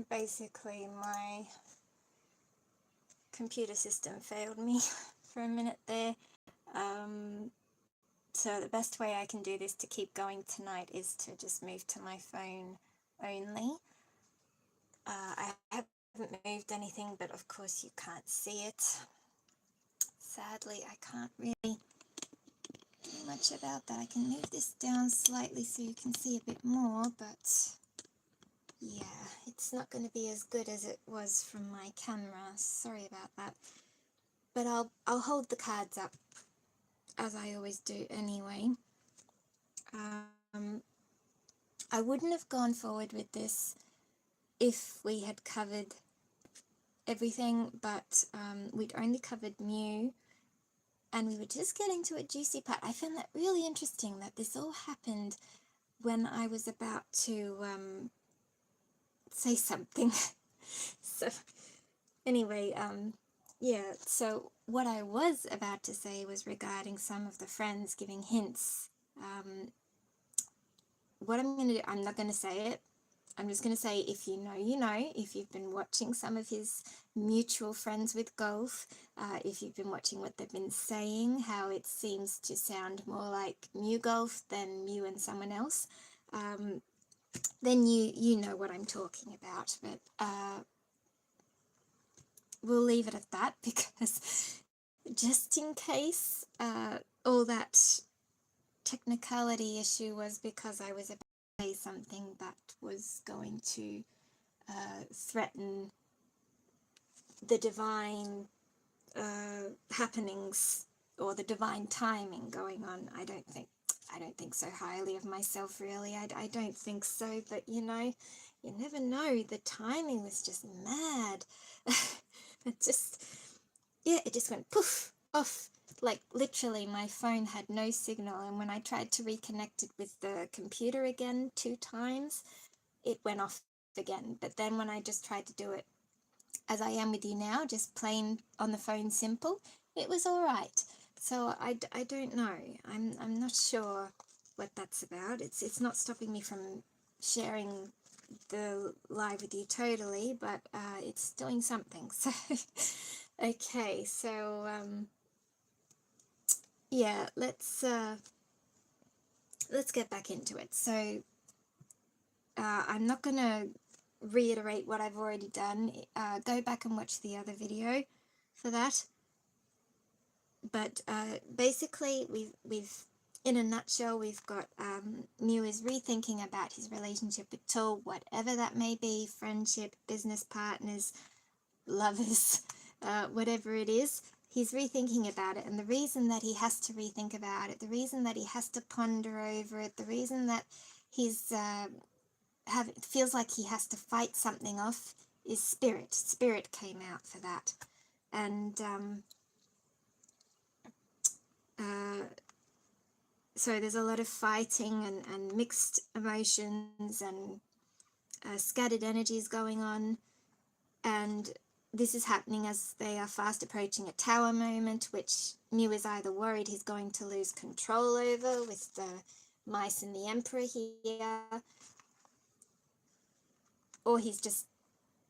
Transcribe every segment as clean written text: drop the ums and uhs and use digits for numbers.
basically my computer system failed me for a minute there. So the best way I can do this to keep going tonight is to just move to my phone only. I haven't moved anything, but of course you can't see it. Sadly, I can't really do much about that. I can move this down slightly so you can see a bit more, but yeah, it's not going to be as good as it was from my camera. Sorry about that. But I'll hold the cards up as I always do anyway. I wouldn't have gone forward with this if we had covered everything, but we'd only covered Mew, and we were just getting to a juicy part. I found that really interesting that this all happened when I was about to say something. So anyway, yeah, so what I was about to say was regarding some of the friends giving hints. What I'm going to do, I'm not going to say it. I'm just going to say, if you know, you know. If you've been watching some of his mutual friends with Golf, if you've been watching what they've been saying, how it seems to sound more like MewGulf than Mew and someone else, then you know what I'm talking about. But we'll leave it at that, because just in case all that technicality issue was because I was about to say something that was going to threaten the divine happenings or the divine timing going on. I don't think so highly of myself, really. I don't think so, but you know, you never know. The timing was just mad. It just went poof off. Like literally my phone had no signal, and when I tried to reconnect it with the computer again 2 times, it went off again. But then when I just tried to do it as I am with you now, just plain on the phone simple, it was all right. So I don't know. I'm not sure what that's about. It's not stopping me from sharing the live with you totally, but it's doing something. So okay, so yeah, let's get back into it. So I'm not gonna reiterate what I've already done. Go back and watch the other video for that. But basically, we've in a nutshell, we've got Mew is rethinking about his relationship with Tull, whatever that may be, friendship, business partners, lovers, whatever it is. He's rethinking about it, and the reason that he has to rethink about it, the reason that he has to ponder over it, the reason that he's feels like he has to fight something off is spirit. Spirit came out for that, and so there's a lot of fighting and mixed emotions and scattered energies going on, and this is happening as they are fast approaching a tower moment, which Mew is either worried he's going to lose control over with the mice and the emperor here, or he's just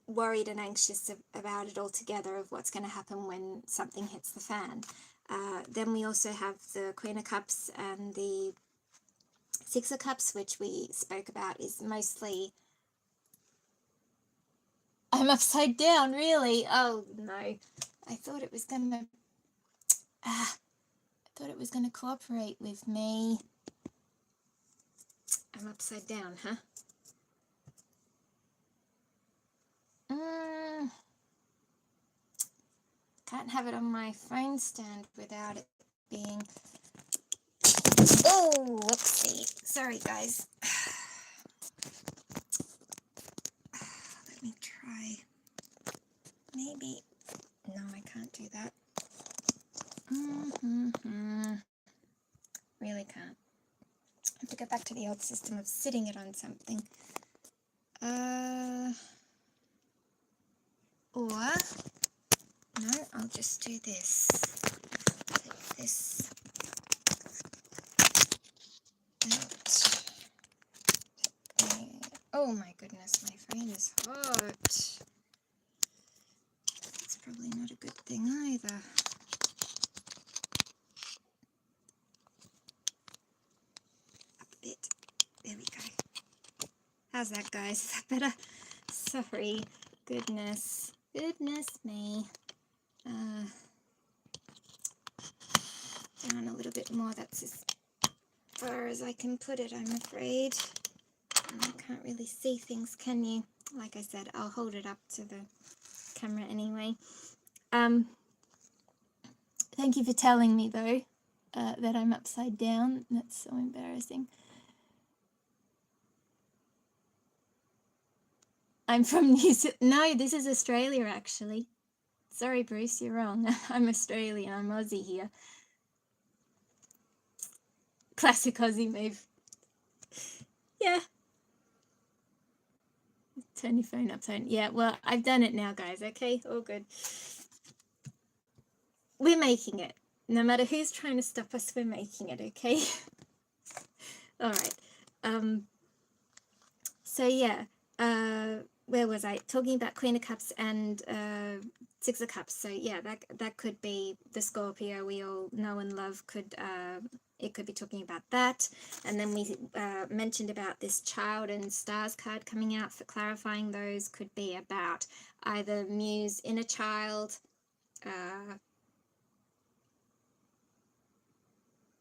worried and anxious about it altogether, of what's going to happen when something hits the fan. Then we also have the Queen of Cups and the Six of Cups, which we spoke about, is mostly... I'm upside down, really? Oh, no. I thought it was going to... I thought it was going to cooperate with me. I'm upside down, huh? Can't have it on my phone stand without it being... Oh, whoopsie. Sorry, guys. Let me try. Maybe... No, I can't do that. Really can't. I have to go back to the old system of sitting it on something. Or... No, I'll just do this. Take this out. Oh my goodness, my phone is hot. It's probably not a good thing either. Up a bit. There we go. How's that, guys? Is that better? Sorry. Goodness me. Down a little bit more. That's as far as I can put it, I'm afraid. You can't really see things, can you? Like I said, I'll hold it up to the camera anyway. Thank you for telling me, though, that I'm upside down. That's so embarrassing. I'm from New Zealand. No, this is Australia, actually. Sorry, Bruce, you're wrong. I'm Australian. I'm Aussie here. Classic Aussie move. Yeah. Turn your phone upside down. Yeah, well, I've done it now, guys, okay? All good. We're making it. No matter who's trying to stop us, we're making it, okay? All right. So, yeah. Where was I? Talking about Queen of Cups and Six of Cups. So, yeah, that could be the Scorpio we all know and love. It could be talking about that. And then we mentioned about this Child and Stars card coming out for clarifying those. Could be about either Mew's inner child,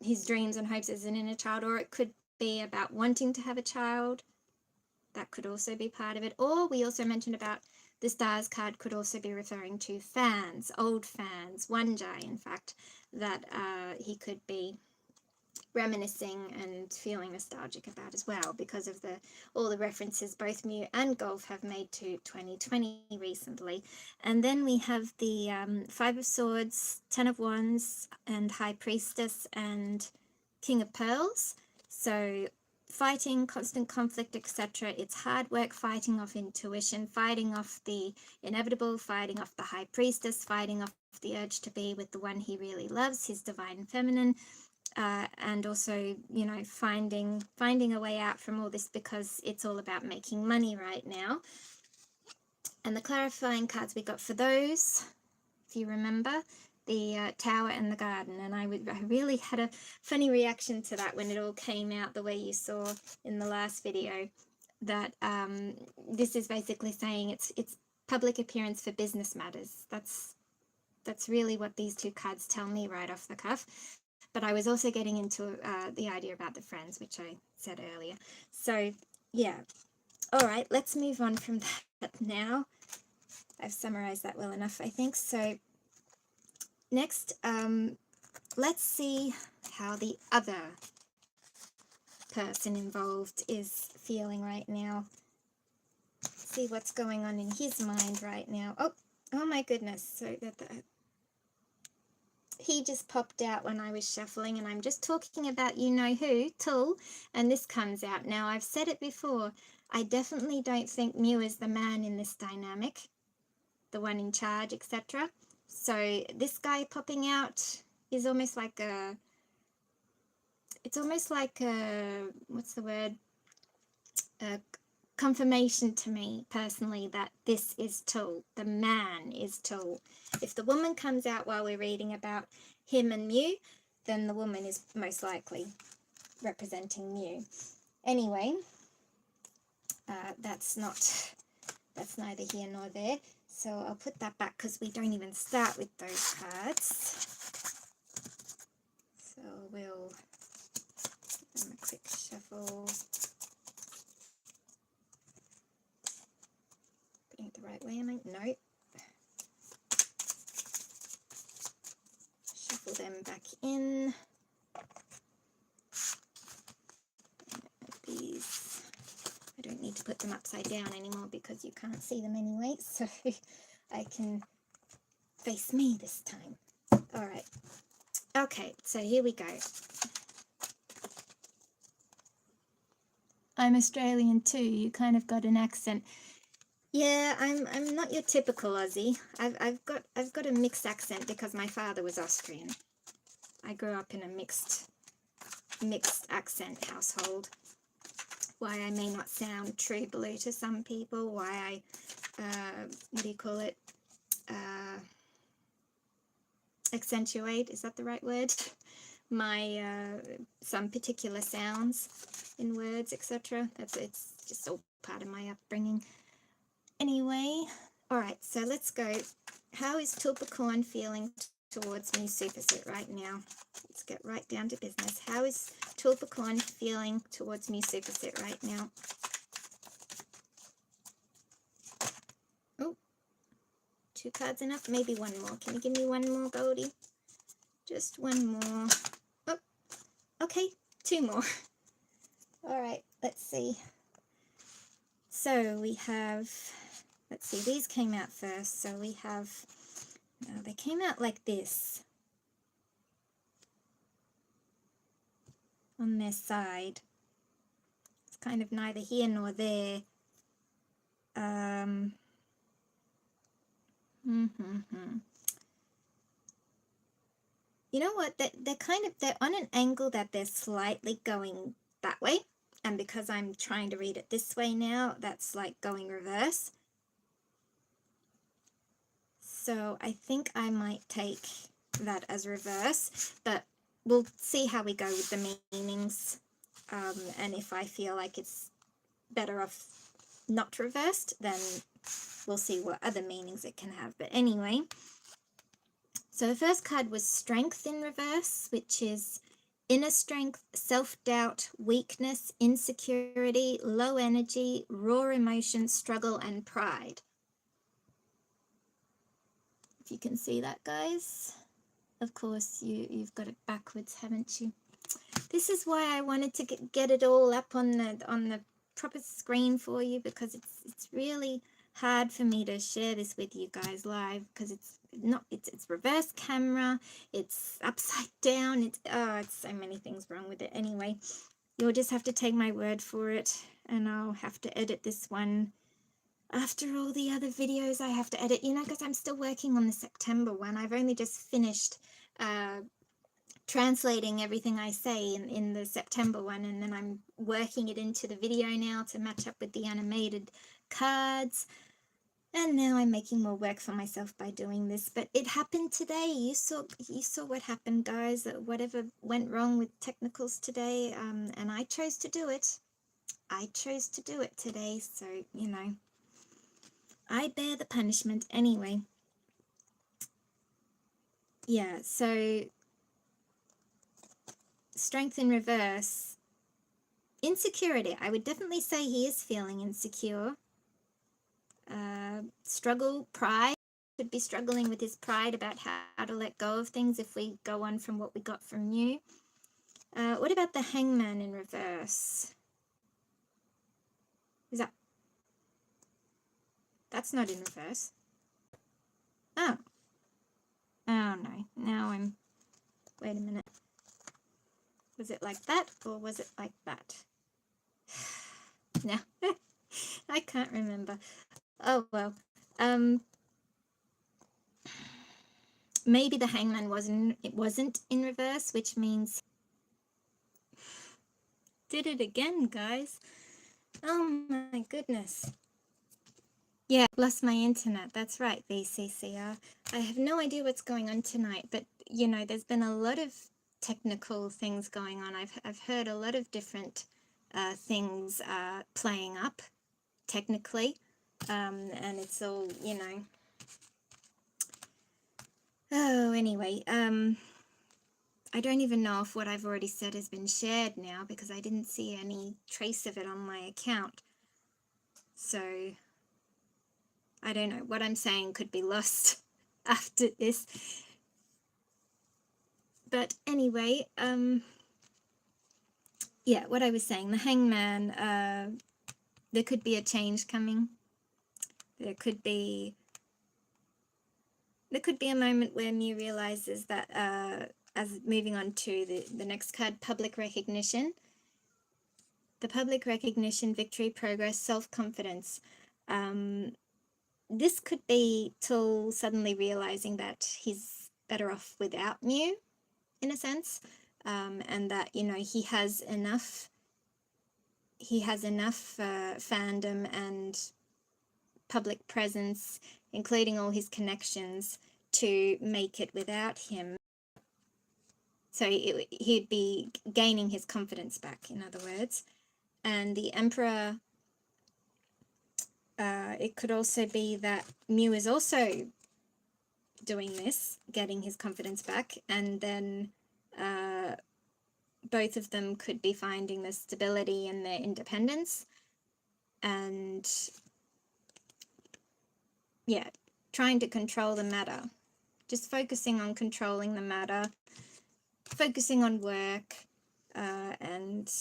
his dreams and hopes as an inner child, or it could be about wanting to have a child. That could also be part of it. Or we also mentioned about the Stars card could also be referring to fans, old fans, Waanjai, in fact, that he could be reminiscing and feeling nostalgic about as well, because of all the references both Mew and Golf have made to 2020 recently. And then we have the Five of Swords, Ten of Wands, and High Priestess and King of Pearls. So fighting, constant conflict, etc. It's hard work, fighting off intuition, fighting off the inevitable, fighting off the High Priestess, fighting off the urge to be with the one he really loves, his divine feminine. And also, you know, finding a way out from all this, because it's all about making money right now. And the clarifying cards we got for those, if you remember, the Tower and the Garden. And I really had a funny reaction to that when it all came out the way you saw in the last video, that this is basically saying it's public appearance for business matters. That's really what these two cards tell me right off the cuff. But I was also getting into the idea about the friends, which I said earlier. So, yeah. All right, let's move on from that now. I've summarized that well enough, I think. So, next, let's see how the other person involved is feeling right now. See what's going on in his mind right now. Oh my goodness. So, he just popped out when I was shuffling, and I'm just talking about you-know-who, Tool, and this comes out. Now, I've said it before, I definitely don't think Mew is the man in this dynamic, the one in charge, etc. So this guy popping out is almost like what's the word? Confirmation to me personally that this is Tool. The man is Tool. If the woman comes out while we're reading about him and Mew, then the woman is most likely representing Mew. Anyway, that's neither here nor there. So I'll put that back because we don't even start with those cards. So we'll give them a quick shuffle. Putting it the right way, am I? No. Shuffle them back in. These, I don't need to put them upside down anymore because you can't see them anyway, so I can face me this time. All right. Okay, so here we go. I'm Australian too. You kind of got an accent. Yeah, I'm not your typical Aussie. I've got a mixed accent because my father was Austrian. I grew up in a mixed accent household. why I may not sound true blue to some people, why I, what do you call it, accentuate, is that the right word? My, some particular sounds in words, etc. It's just all part of my upbringing. Anyway, all right, so let's go. How is Tulpacorn feeling towards Mew Suppasit right now? Let's get right down to business. How is Tulpacorn feeling towards Mew Suppasit right now? Oh, 2 cards enough? Maybe one more. Can you give me one more, Goldie? Just one more. Oh, okay, 2 more. All right, let's see. So we have, let's see, these came out first. So we have, they came out like this on their side. It's kind of neither here nor there. You know what? They're on an angle that they're slightly going that way. And because I'm trying to read it this way now, that's like going reverse. So I think I might take that as reverse, but we'll see how we go with the meanings. And if I feel like it's better off not reversed, then we'll see what other meanings it can have. But anyway, so the first card was Strength in reverse, which is inner strength, self-doubt, weakness, insecurity, low energy, raw emotion, struggle, and pride. If you can see that, guys. Of course, you've got it backwards, haven't you? This is why I wanted to get it all up on the proper screen for you, because it's really hard for me to share this with you guys live, because it's reverse camera, it's upside down, it's so many things wrong with it. Anyway, you'll just have to take my word for it, and I'll have to edit this one after all the other videos I have to edit, you know, because I'm still working on the September one. I've only just finished translating everything I say in the September one, and then I'm working it into the video now to match up with the animated cards. And now I'm making more work for myself by doing this, but it happened today. You saw what happened, guys. Whatever went wrong with technicals today, and I chose to do it. I chose to do it today, so you know, I bear the punishment anyway. Yeah, so Strength in reverse. Insecurity. I would definitely say he is feeling insecure. Struggle, pride. Could be struggling with his pride about how to let go of things if we go on from what we got from you. What about the Hangman in reverse? Is that... That's not in reverse. Oh. Oh no. Now I'm... Wait a minute. Was it like that, or was it like that? No. I can't remember. Oh well. Maybe the Hangman wasn't in reverse, which means... Did it again, guys. Oh my goodness. Yeah, lost my internet. That's right, VCCR. I have no idea what's going on tonight, but you know, there's been a lot of technical things going on. I've heard a lot of different things playing up technically, and it's all, you know. Oh, anyway, I don't even know if what I've already said has been shared now, because I didn't see any trace of it on my account. So I don't know, what I'm saying could be lost after this. But anyway, yeah, what I was saying, the Hangman, there could be a change coming. There could be a moment where Mew realizes that, as moving on to the next card, public recognition. The public recognition, victory, progress, self-confidence. This could be Tul suddenly realizing that he's better off without Mew, in a sense, and that, you know, he has enough he has enough fandom and public presence, including all his connections, to make it without him. So he'd be gaining his confidence back, in other words. And the Emperor, it could also be that Mew is also doing this, getting his confidence back, and then both of them could be finding the stability and their independence, and yeah, trying to control the matter, just focusing on controlling the matter, focusing on work and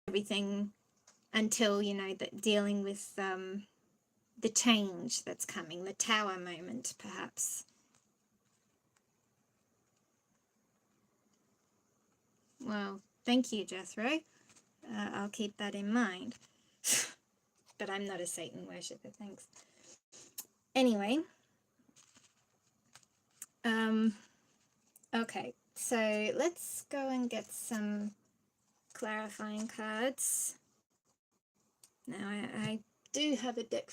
everything until, you know, that dealing with the change that's coming, the tower moment, perhaps. Well, thank you, Jethro. I'll keep that in mind. But I'm not a Satan worshipper, thanks. Anyway, okay, so let's go and get some clarifying cards. Now, I do have a deck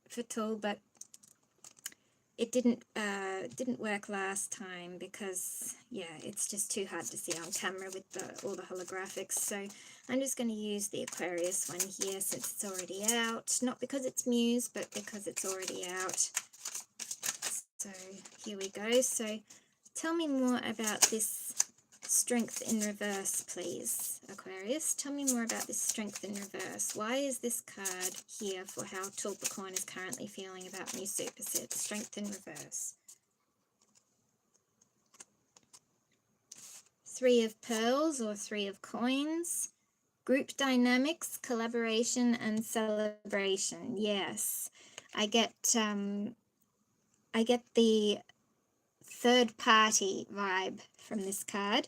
for tool, but it didn't work last time because, yeah, it's just too hard to see on camera with all the holographics. So I'm just going to use the Aquarius one here since it's already out. Not because it's Mew's, but because it's already out. So here we go. So tell me more about this strength in reverse, please, Aquarius. Tell me more about this strength in reverse. Why is this card here for how Tulpacorn is currently feeling about Mew Suppasit? Strength in reverse. Three of Pearls or Three of Coins. Group dynamics, collaboration, and celebration. Yes, I get the third party vibe from this card.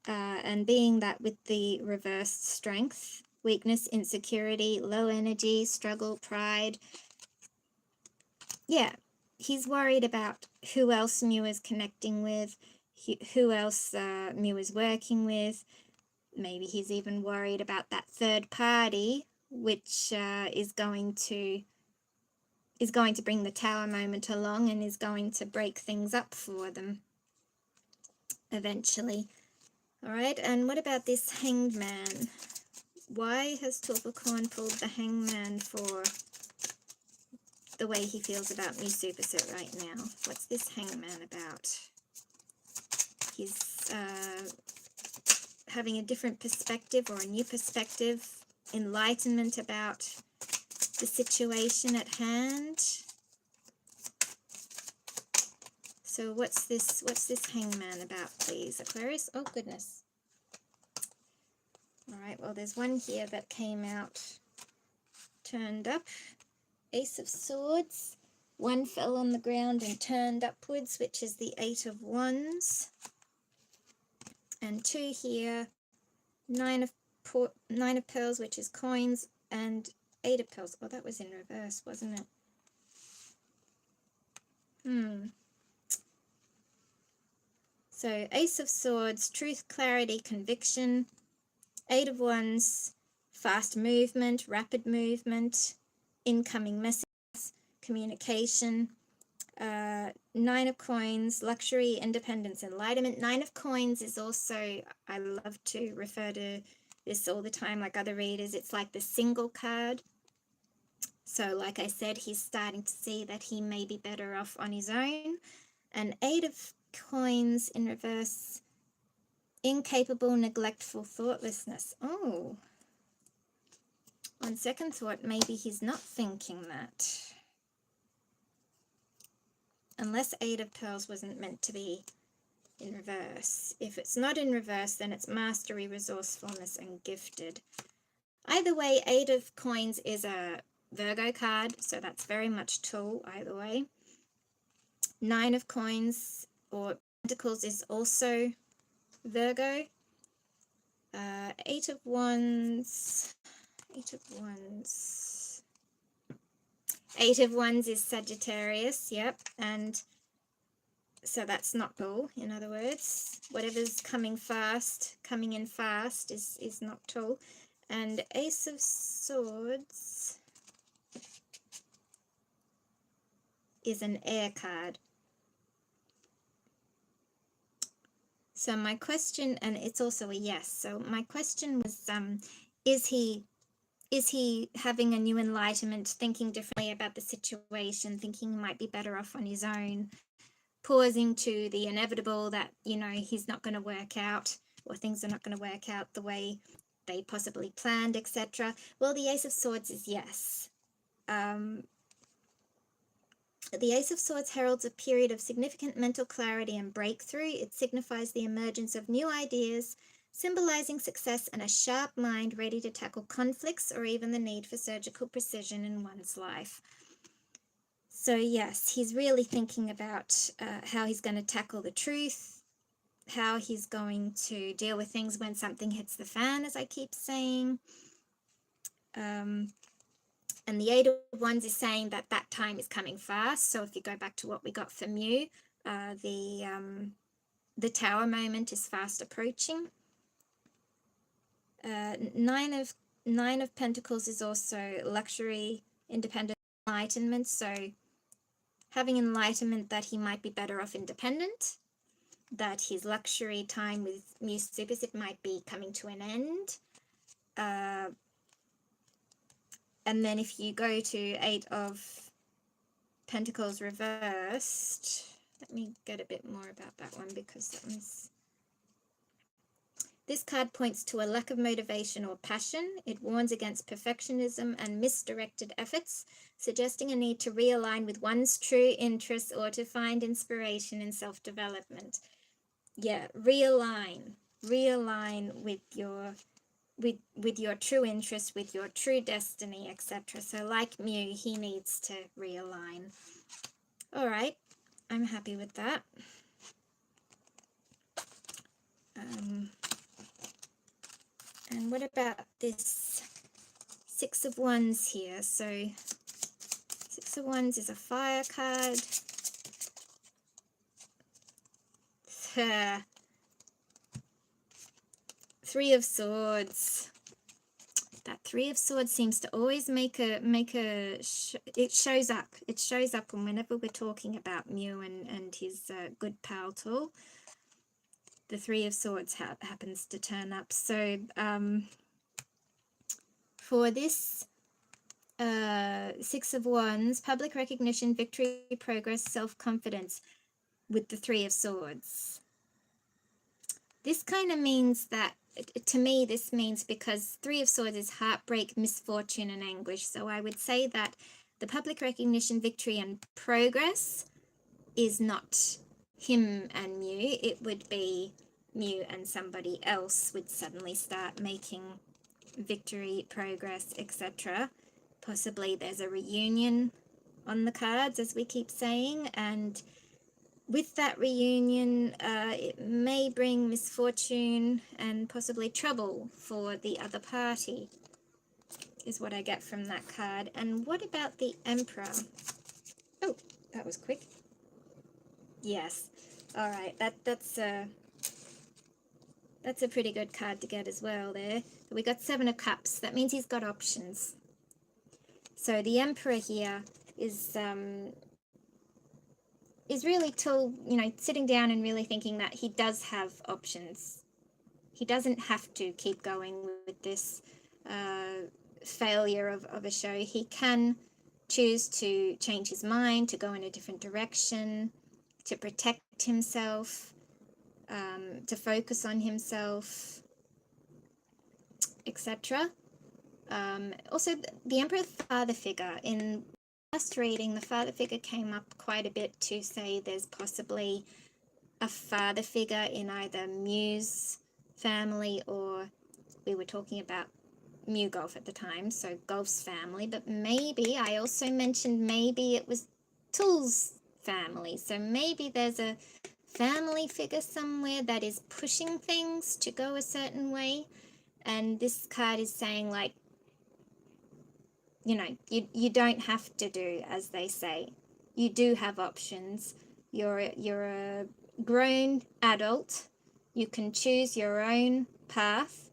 And being that with the reversed strength, weakness, insecurity, low energy, struggle, pride. Yeah, he's worried about who else Mew is connecting with, who else Mew is working with. Maybe he's even worried about that third party, which is going to bring the tower moment along and is going to break things up for them eventually. All right, and what about this Hanged Man? Why has Tulpacorn pulled the Hanged Man for the way he feels about Mew Suppasit right now? What's this Hanged Man about? He's having a different perspective or a new perspective, enlightenment about the situation at hand. So what's this Hanged Man about, please, Aquarius? Oh, goodness. All right, well, there's one here that came out turned up. Ace of Swords. One fell on the ground and turned upwards, which is the Eight of Wands. And two here. Nine of Pearls, which is coins, and Eight of Pearls. Oh, that was in reverse, wasn't it? So Ace of Swords, truth, clarity, conviction. Eight of Wands, fast movement, rapid movement, incoming messages, communication. Nine of Coins, luxury, independence, enlightenment. Nine of Coins is also, I love to refer to this all the time like other readers, it's like the single card. So like I said, he's starting to see that he may be better off on his own. And Eight of Coins in reverse, incapable, neglectful, thoughtlessness. Oh, on second thought, maybe he's not thinking that. Unless Eight of Pearls wasn't meant to be in reverse. If it's not in reverse, then it's mastery, resourcefulness, and gifted. Either way, Eight of Coins is a Virgo card, so that's very much tool either way. Nine of Coins or Pentacles is also Virgo. Eight of Wands. Eight of Wands is Sagittarius, yep, and so that's not cool, in other words. Whatever's coming in fast is not cool. And Ace of Swords is an air card. So my question, and it's also a yes. So my question was, is he having a new enlightenment, thinking differently about the situation, thinking he might be better off on his own, pausing to the inevitable that, you know, he's not going to work out, or things are not going to work out the way they possibly planned, etc. Well, the Ace of Swords is yes. The Ace of Swords heralds a period of significant mental clarity and breakthrough. It signifies the emergence of new ideas, symbolizing success and a sharp mind ready to tackle conflicts or even the need for surgical precision in one's life. So yes, he's really thinking about how he's going to tackle the truth, how he's going to deal with things when something hits the fan, as I keep saying. And the Eight of Wands is saying that that time is coming fast. So if you go back to what we got for Mew, the Tower moment is fast approaching. Nine of Pentacles is also luxury, independent, enlightenment. So having enlightenment that he might be better off independent, that his luxury time with Mew Suppasit might be coming to an end. And then if you go to Eight of Pentacles reversed, let me get a bit more about that one, because that one's... This card points to a lack of motivation or passion. It warns against perfectionism and misdirected efforts, suggesting a need to realign with one's true interests or to find inspiration in self-development. Yeah, realign with your true interest, with your true destiny, etc. So like Mew, he needs to realign. All right, I'm happy with that. And what about this Six of Wands here? So Six of Wands is a fire card. Three of Swords. That Three of Swords seems to always it shows up. It shows up whenever we're talking about Mew and his good pal tool. The Three of Swords happens to turn up. So for this Six of Wands, public recognition, victory, progress, self-confidence with the Three of Swords. This kind of means that, to me, this means, because Three of Swords is heartbreak, misfortune, and anguish. So I would say that the public recognition, victory, and progress is not him and Mew. It would be Mew and somebody else would suddenly start making victory, progress, etc. Possibly there's a reunion on the cards, as we keep saying, and with that reunion, it may bring misfortune and possibly trouble for the other party, is what I get from that card. And what about the Emperor? Oh, that was quick. Yes. All right, that's a pretty good card to get as well there. We got Seven of Cups. That means he's got options. So the Emperor here is really sitting down and really thinking that he does have options. He doesn't have to keep going with this failure of a show. He can choose to change his mind, to go in a different direction, to protect himself, to focus on himself, etc. Also, the Emperor father figure. In last reading, the father figure came up quite a bit to say there's possibly a father figure in either Mew's family, or we were talking about MewGulf at the time, so Gulf's family, but maybe, I also mentioned maybe it was Tool's family, so maybe there's a family figure somewhere that is pushing things to go a certain way, and this card is saying, like, you don't have to do as they say. You do have options. You're a grown adult. You can choose your own path,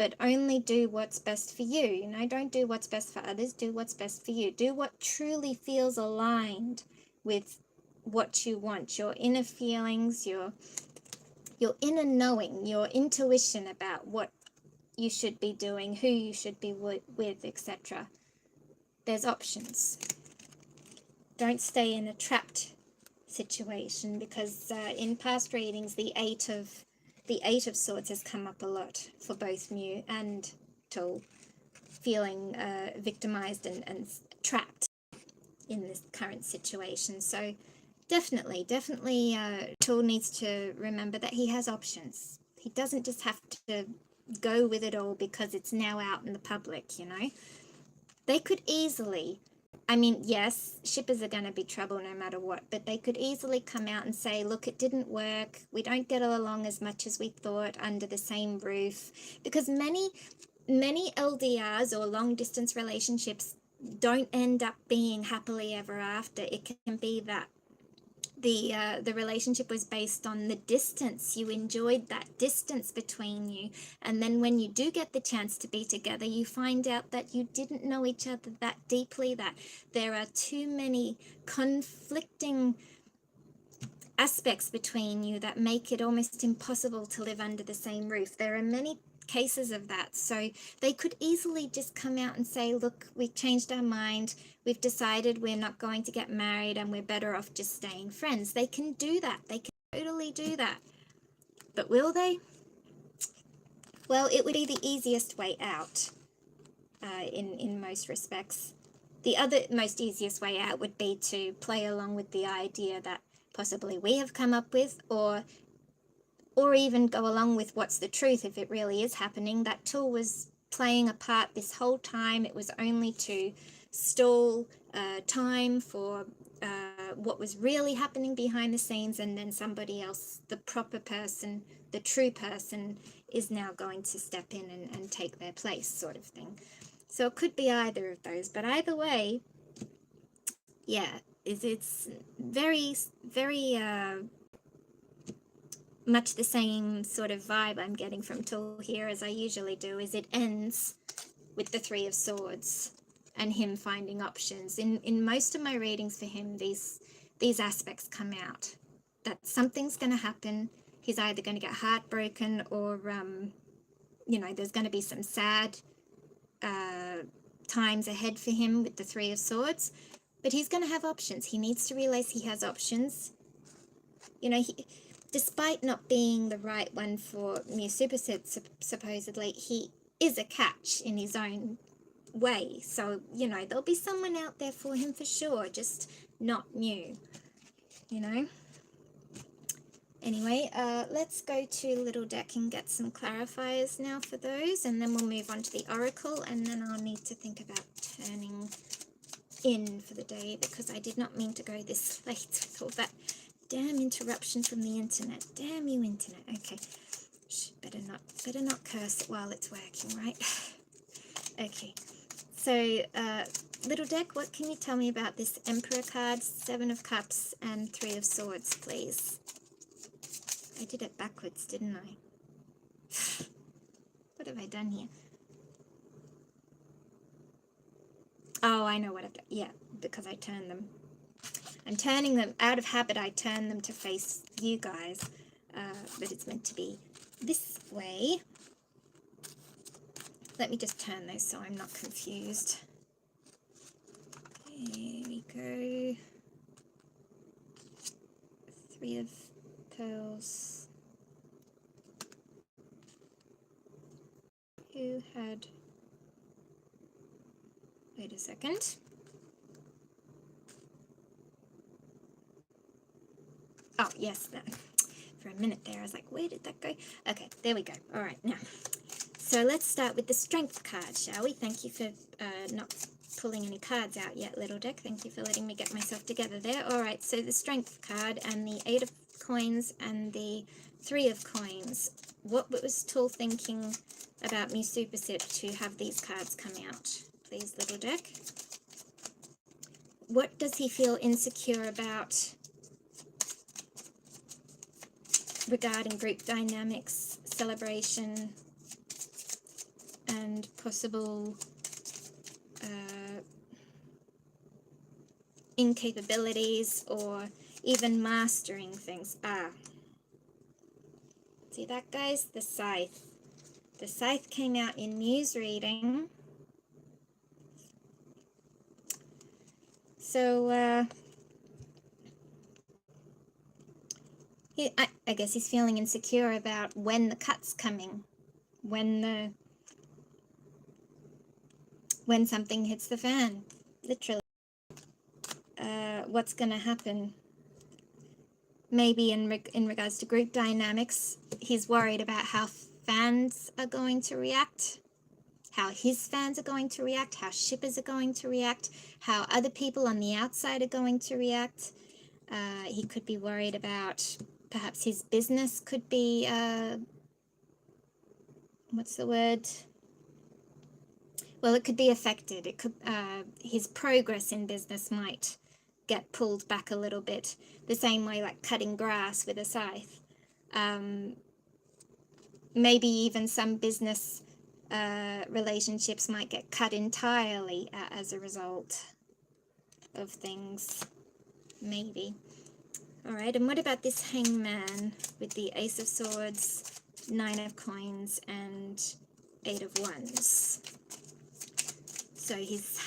but only do what's best for you. You know, don't do what's best for others, do what's best for you. Do what truly feels aligned with what you want, your inner feelings, your inner knowing, your intuition about what you should be doing, who you should be with, etc. There's options. Don't stay in a trapped situation, because in past readings the Eight of Swords has come up a lot for both Mew and Tool, feeling victimized and trapped in this current situation. So definitely Tool needs to remember that he has options. He doesn't just have to go with it all because it's now out in the public, you know. They could easily, I mean, yes, shippers are going to be trouble no matter what, but they could easily come out and say, look, it didn't work. We don't get along as much as we thought under the same roof. Because many LDRs or long distance relationships don't end up being happily ever after. It can be that the relationship was based on the distance. You enjoyed that distance between you, and then when you do get the chance to be together, you find out that you didn't know each other that deeply, that there are too many conflicting aspects between you that make it almost impossible to live under the same roof. There are many cases of that. So they could easily just come out and say, look, we've changed our mind, we've decided we're not going to get married and we're better off just staying friends. They can do that. They can totally do that. But will they? Well, it would be the easiest way out in most respects. The other most easiest way out would be to play along with the idea that possibly we have come up with, or even go along with what's the truth if it really is happening, that Tool was playing a part this whole time. It was only to stall time for what was really happening behind the scenes, and then somebody else, the proper person, the true person, is now going to step in and take their place, sort of thing. So it could be either of those, but either way, yeah, it's very, very much the same sort of vibe I'm getting from Tool here, as I usually do, is it ends with the Three of Swords and him finding options. In most of my readings for him, these aspects come out, that something's going to happen. He's either going to get heartbroken, or you know, there's going to be some sad times ahead for him with the Three of Swords, but he's going to have options. He needs to realize he has options. You know, despite not being the right one for Mew Suppasit, supposedly, he is a catch in his own way. So, you know, there'll be someone out there for him for sure, just not Mew, you know. Anyway, let's go to Little Deck and get some clarifiers now for those, and then we'll move on to the Oracle, and then I'll need to think about turning in for the day, because I did not mean to go this late with all that damn interruption from the internet. Damn you, internet. Okay. Better not curse it while it's working, right? Okay. So, Little Deck, what can you tell me about this Emperor card, Seven of Cups, and Three of Swords, please? I did it backwards, didn't I? What have I done here? Oh, I know what I've done. Yeah, because I turned them. I'm turning them, out of habit, I turn them to face you guys, but it's meant to be this way. Let me just turn those so I'm not confused. Here we go. Three of Pearls. Who had... Wait a second. Oh, yes, no. For a minute there, I was like, where did that go? Okay, there we go. All right, now. So let's start with the Strength card, shall we? Thank you for not pulling any cards out yet, Little Deck. Thank you for letting me get myself together there. All right, so the Strength card and the Eight of Coins and the Three of Coins. What was Tool thinking about Mew Suppasit to have these cards come out? Please, Little Deck. What does he feel insecure about regarding group dynamics, celebration, and possible incapabilities or even mastering things. See that, guys? The scythe. The scythe came out in Mew's reading. So, I guess he's feeling insecure about when the cut's coming, when something hits the fan, literally. What's going to happen? Maybe in regards to group dynamics, he's worried about how fans are going to react, how his fans are going to react, how shippers are going to react, how other people on the outside are going to react. He could be worried about perhaps his business could be, what's the word? Well, it could be affected. It could, his progress in business might get pulled back a little bit, the same way like cutting grass with a scythe. Maybe even some business relationships might get cut entirely as a result of things, maybe. All right, and what about this hangman with the Ace of Swords, Nine of Coins, and Eight of Wands? So he's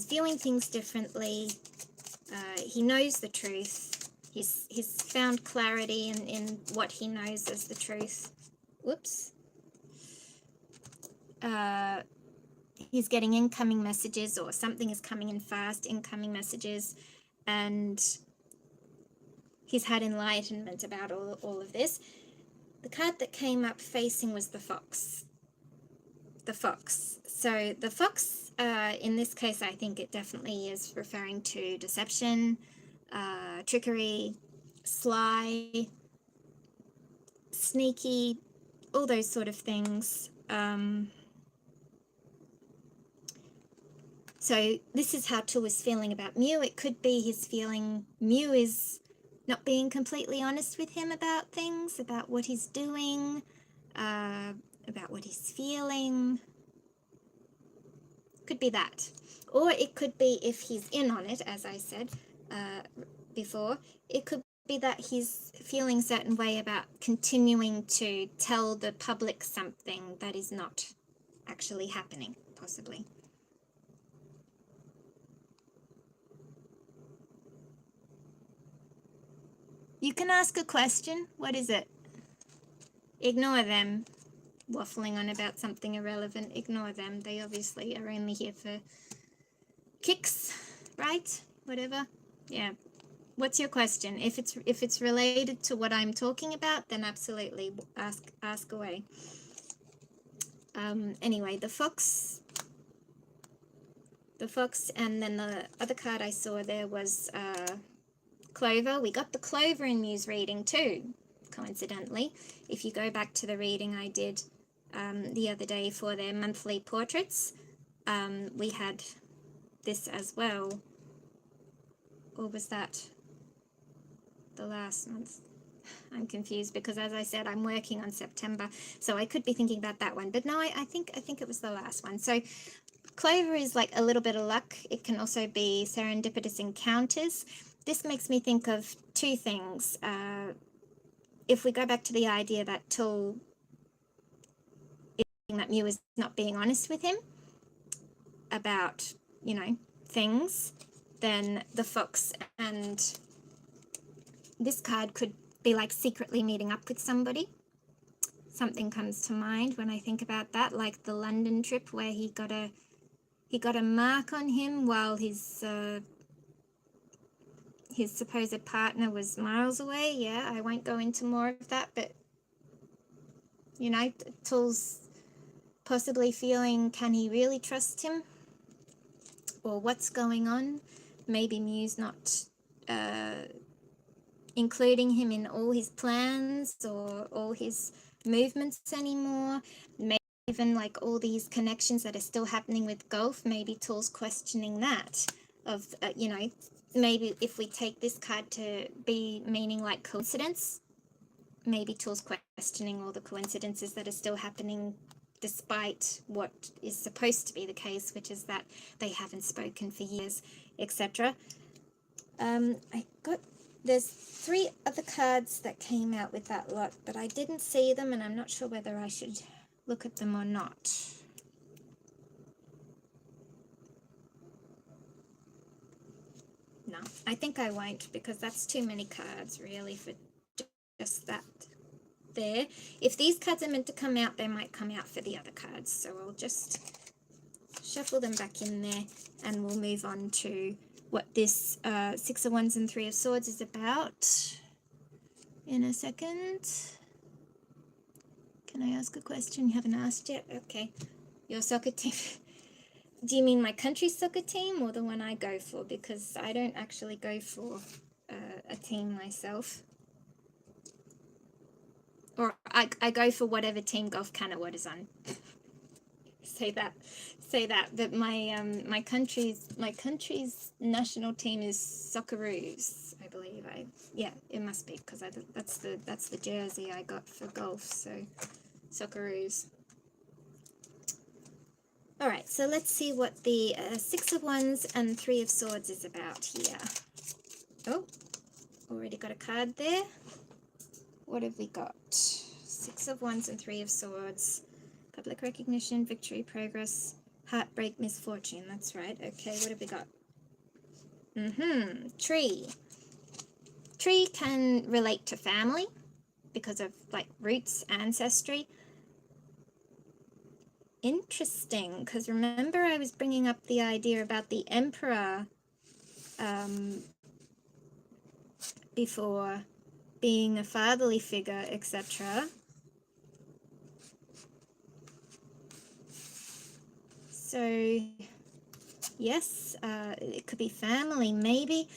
viewing things differently. He knows the truth. He's found clarity in what he knows as the truth. Whoops. He's getting incoming messages, or something is coming in fast, incoming messages, and he's had enlightenment about all of this. The card that came up facing was the fox. The fox. So the fox, in this case, I think it definitely is referring to deception, trickery, sly, sneaky, all those sort of things. So this is how Tu is feeling about Mew. It could be he's feeling Mew is not being completely honest with him about things, about what he's doing, about what he's feeling. Could be that. Or it could be, if he's in on it, as I said before, it could be that he's feeling a certain way about continuing to tell the public something that is not actually happening, possibly. You can ask a question. What is it? Ignore them waffling on about something irrelevant. Ignore them. They obviously are only here for kicks, right? Whatever. Yeah. What's your question? If it's related to what I'm talking about, then absolutely ask away. Anyway, the fox, and then the other card I saw there was Clover. We got the Clover in Mew's reading too, coincidentally. If you go back to the reading I did the other day for their monthly portraits, we had this as well. Or was that the last month? I'm confused because, as I said, I'm working on September, so I could be thinking about that one. But no, I think it was the last one. So Clover is like a little bit of luck. It can also be serendipitous encounters. This makes me think of two things. If we go back to the idea that Tu is saying that Mew is not being honest with him about, you know, things, then the fox and this card could be like secretly meeting up with somebody. Something comes to mind when I think about that, like the London trip where he got a mark on him while his supposed partner was miles away. Yeah, I won't go into more of that, but you know, Tu's possibly feeling, can he really trust him? Or what's going on? Maybe Mew's not including him in all his plans or all his movements anymore. Maybe even like all these connections that are still happening with Gulf, maybe Tu's questioning that of, you know, maybe if we take this card to be meaning like coincidence, maybe Tu's questioning all the coincidences that are still happening despite what is supposed to be the case, which is that they haven't spoken for years, etc. There's 3 other cards that came out with that lot, but I didn't see them, and I'm not sure whether I should look at them or not. No, I think I won't, because that's too many cards, really, for just that there. If these cards are meant to come out, they might come out for the other cards, so I'll just shuffle them back in there, and we'll move on to what this 6 of Wands and 3 of Swords is about in a second. Can I ask a question you haven't asked yet? Okay. Your soccer team. Do you mean my country's soccer team or the one I go for? Because I don't actually go for a team myself. Or I go for whatever team Golf Canada is on. Say that. But my country's national team is Socceroos, I believe. Yeah, it must be, because that's the jersey I got for golf. So Socceroos. All right, so let's see what the 6 of Wands and 3 of Swords is about here. Oh, already got a card there. What have we got? 6 of Wands and 3 of Swords. Public recognition, victory, progress, heartbreak, misfortune. That's right. Okay, what have we got? Tree. Tree can relate to family because of like roots, ancestry. Interesting, because remember I was bringing up the idea about the Emperor before, being a fatherly figure, etc. So yes, it could be family. Maybe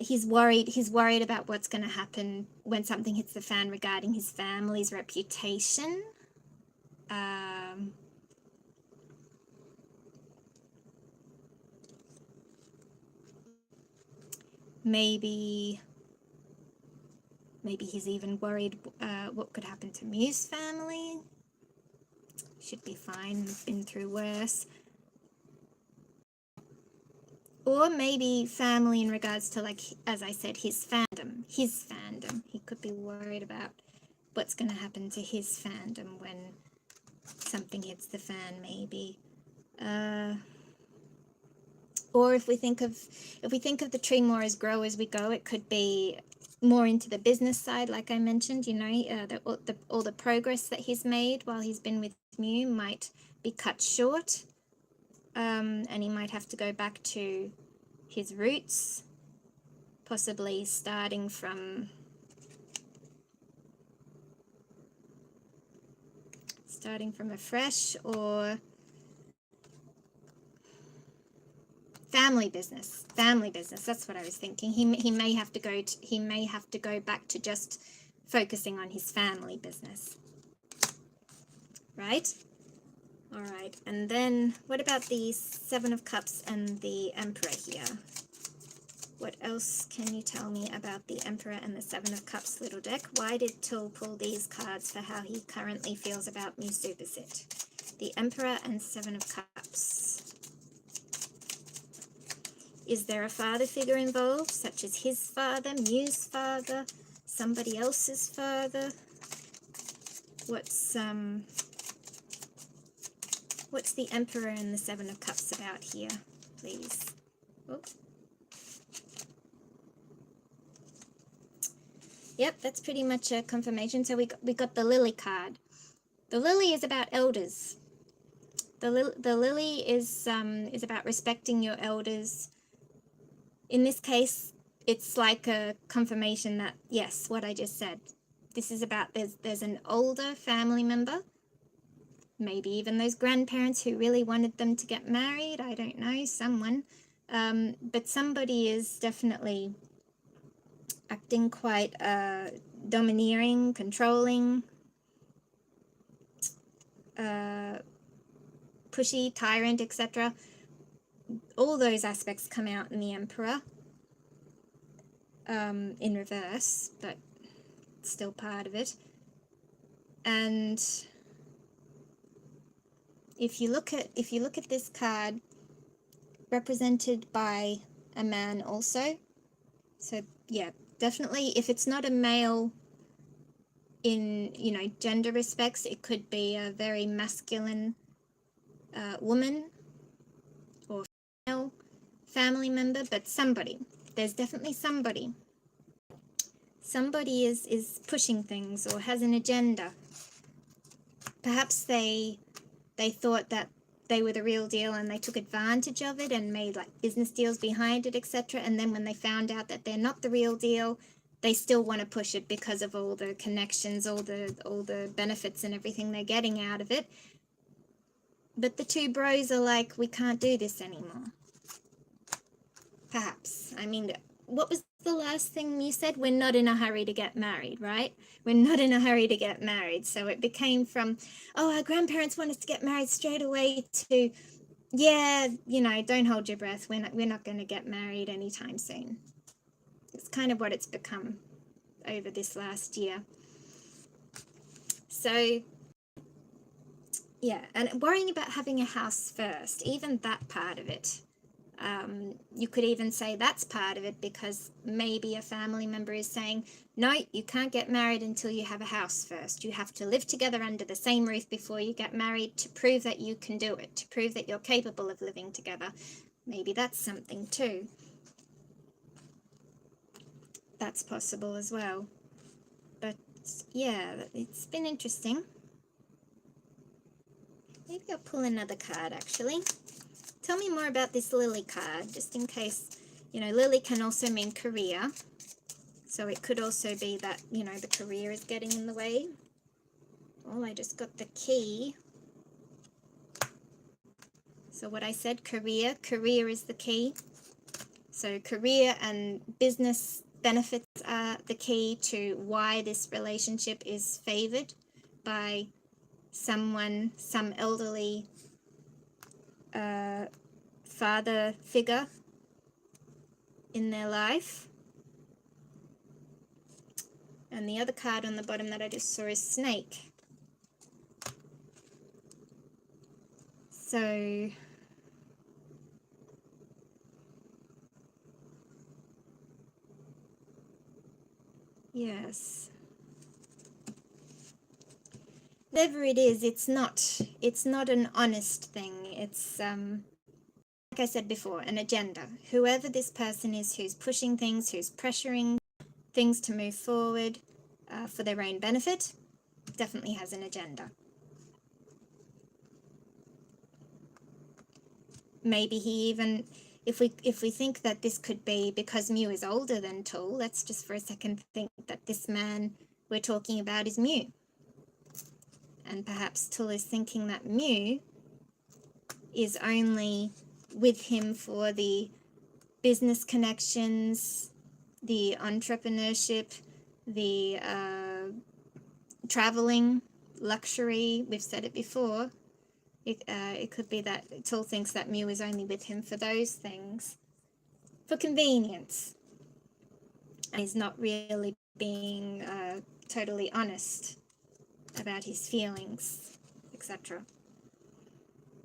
he's worried about what's going to happen when something hits the fan regarding his family's reputation. Maybe he's even worried what could happen to Mew's family. Should be fine, been through worse. Or maybe family in regards to, like, as I said, his fandom. He could be worried about what's going to happen to his fandom when something hits the fan, maybe. Or if we think of the tree more as grow as we go, it could be more into the business side, like I mentioned. You know, all the progress that he's made while he's been with Mew might be cut short, and he might have to go back to his roots, possibly starting from afresh, or family business. That's what I was thinking. He may have to go back to just focusing on his family business. Right? All right. And then what about the 7 of Cups and the Emperor here? What else can you tell me about the Emperor and the 7 of Cups, little deck? Why did Till pull these cards for how he currently feels about Mew Suppasit? The Emperor and 7 of Cups. Is there a father figure involved, such as his father, Mew's father, somebody else's father? What's the Emperor and the 7 of Cups about here, please? Oh. Yep, that's pretty much a confirmation. So we got the Lily card. The Lily is about elders. The Lily is about respecting your elders. In this case, it's like a confirmation that, yes, what I just said. This is about there's an older family member, maybe even those grandparents who really wanted them to get married. I don't know, someone. But somebody is definitely acting quite domineering, controlling, pushy, tyrant, etc. All those aspects come out in the Emperor, in reverse, but still part of it. And if you look at this card represented by a man also, so yeah, definitely if it's not a male in, you know, gender respects, it could be a very masculine woman or female family member, but somebody, there's definitely somebody is pushing things or has an agenda. Perhaps they thought that they were the real deal and they took advantage of it and made like business deals behind it, etc. And then when they found out that they're not the real deal, they still want to push it because of all the connections, all the benefits and everything they're getting out of it. But the two bros are like, we can't do this anymore. Perhaps. I mean, what was the last thing you said? We're not in a hurry to get married, right? We're not in a hurry to get married. So it became from, oh, our grandparents want us to get married straight away, to, yeah, you know, don't hold your breath. We're not going to get married anytime soon. It's kind of what it's become over this last year. So yeah, and worrying about having a house first, even that part of it. You could even say that's part of it, because maybe a family member is saying, no, you can't get married until you have a house first. You have to live together under the same roof before you get married to prove that you can do it, to prove that you're capable of living together. Maybe that's something too. That's possible as well. But yeah, it's been interesting. Maybe I'll pull another card actually. Tell me more about this Lily card, just in case, you know, Lily can also mean career. So it could also be that, you know, the career is getting in the way. Oh, I just got the key. So what I said, career is the key. So career and business benefits are the key to why this relationship is favored by someone, some elderly father figure in their life. And the other card on the bottom that I just saw is snake. So yes, whatever it is, it's not an honest thing. It's like I said before, an agenda. Whoever this person is who's pushing things, who's pressuring things to move forward for their own benefit, definitely has an agenda. Maybe he even, if we think that this could be because Mew is older than Tool, let's just for a second think that this man we're talking about is Mew. And perhaps Tool is thinking that Mew is only with him for the business connections, the entrepreneurship, the traveling, luxury. We've said it before. It could be that Tool thinks that Mew is only with him for those things, for convenience, and he's not really being totally honest about his feelings, etc.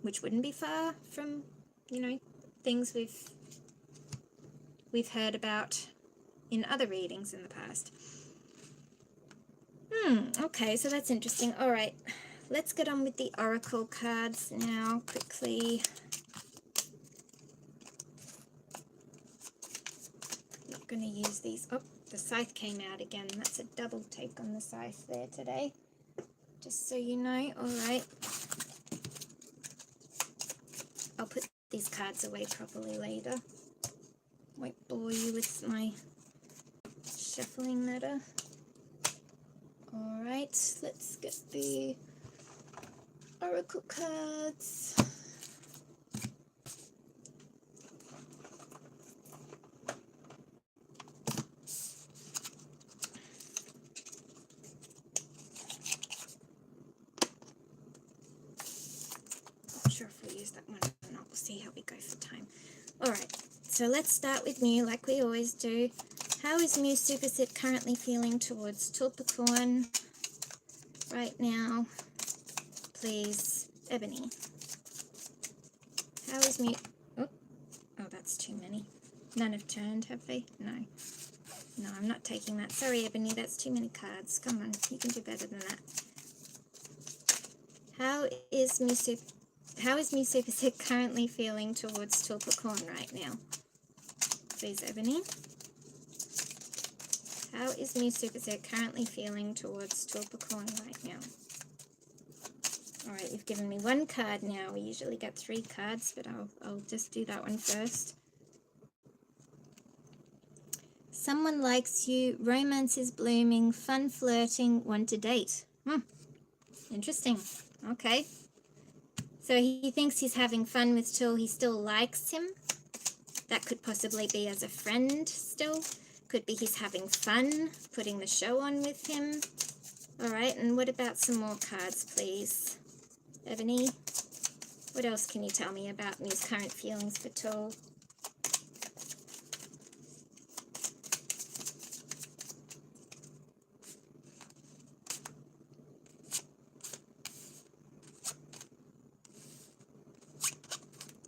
Which wouldn't be far from, you know, things we've heard about in other readings in the past. Okay, so that's interesting. All right, let's get on with the oracle cards now, quickly. Not going to use these. Oh, the scythe came out again. That's a double take on the scythe there today, just so you know. All right, I'll put these cards away properly later. Won't bore you with my shuffling letter. All right, let's get the oracle cards. Not sure if we'll use that one or not. We'll see how we go for time. All right, so let's start with Mew like we always do. How is Mew Suppasit currently feeling towards Tulpacorn right now? Please, Ebony. How is Mew... Oh, that's too many. None have turned, have they? No. No, I'm not taking that. Sorry, Ebony, that's too many cards. Come on, you can do better than that. How is Mew Suppasit currently feeling towards Tulpacorn right now? Please, Ebony. How is Mew Suppasit currently feeling towards Tulpacorn right now? Alright, you've given me one card now. We usually get 3 cards, but I'll just do that one first. Someone likes you, romance is blooming, fun flirting, want to date. Interesting. Okay. So he thinks he's having fun with Tul. He still likes him. That could possibly be as a friend still. Could be he's having fun, putting the show on with him. Alright, and what about some more cards, please? Ebony, what else can you tell me about Mew's current feelings for Tul?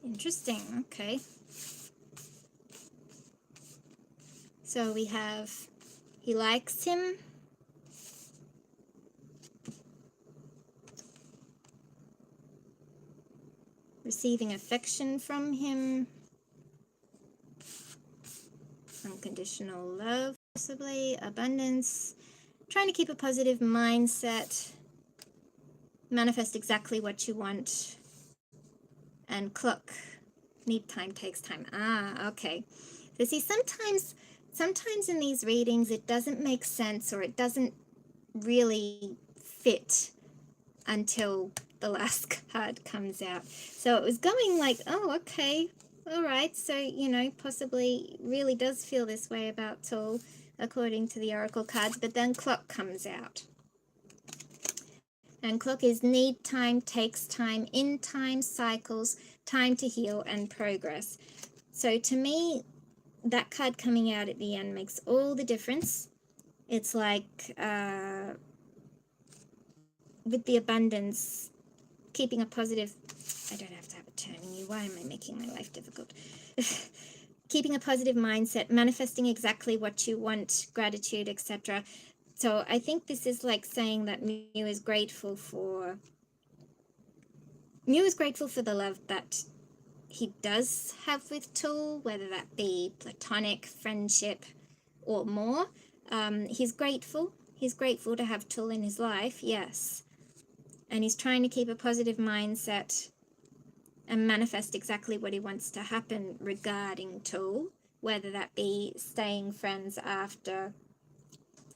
Interesting, okay. So we have, he likes him. Receiving affection from him. Unconditional love, possibly. Abundance. Trying to keep a positive mindset. Manifest exactly what you want. And clock. Need time, takes time. Ah, okay. So see, sometimes in these readings it doesn't make sense, or it doesn't really fit until the last card comes out. So it was going like, oh, okay, all right. So, you know, possibly really does feel this way about Tul, according to the Oracle cards. But then clock comes out. And clock is need time, takes time, in time, cycles, time to heal, and progress. So to me, that card coming out at the end makes all the difference. It's like, with the abundance, keeping a positive... I don't have to have a turning you. Why am I making my life difficult? Keeping a positive mindset, manifesting exactly what you want, gratitude, etc. So I think this is like saying that Mew is grateful for the love that he does have with Tul, whether that be platonic, friendship, or more. He's grateful. He's grateful to have Tul in his life, yes. And he's trying to keep a positive mindset and manifest exactly what he wants to happen regarding Tul, whether that be staying friends after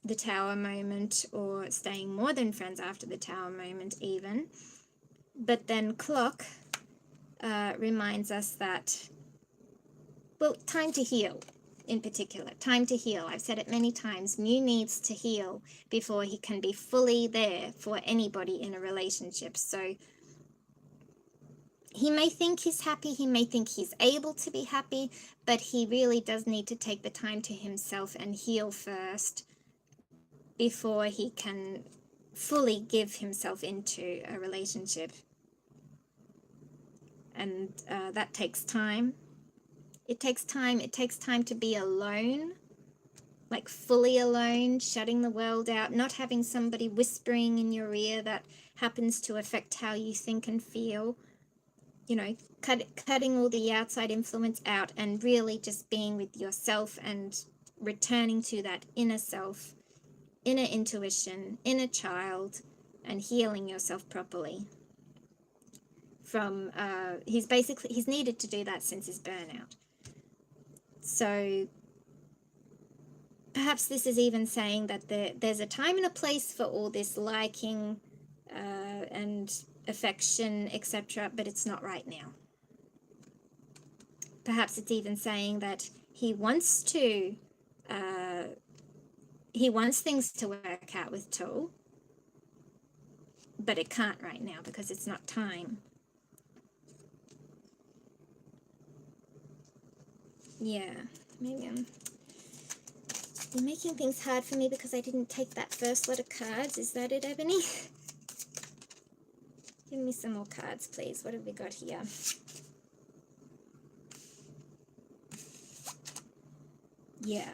the tower moment, or staying more than friends after the tower moment even. But then clock reminds us that, well, time to heal in particular. Time to heal. I've said it many times. Mew needs to heal before he can be fully there for anybody in a relationship. So he may think he's happy, he may think he's able to be happy, but he really does need to take the time to himself and heal first before he can fully give himself into a relationship. And that takes time. It takes time. It takes time to be alone, like fully alone, shutting the world out, not having somebody whispering in your ear that happens to affect how you think and feel. You know, cutting all the outside influence out and really just being with yourself and returning to that inner self, inner intuition, inner child, and healing yourself properly. From he's needed to do that since his burnout. So perhaps this is even saying that there's a time and a place for all this liking and affection, etc., but it's not right now. Perhaps it's even saying that he wants things to work out with Tul, but it can't right now because it's not time. Yeah, maybe you're making things hard for me because I didn't take that first lot of cards. Is that it, Ebony? Give me some more cards, please. What have we got here? Yeah.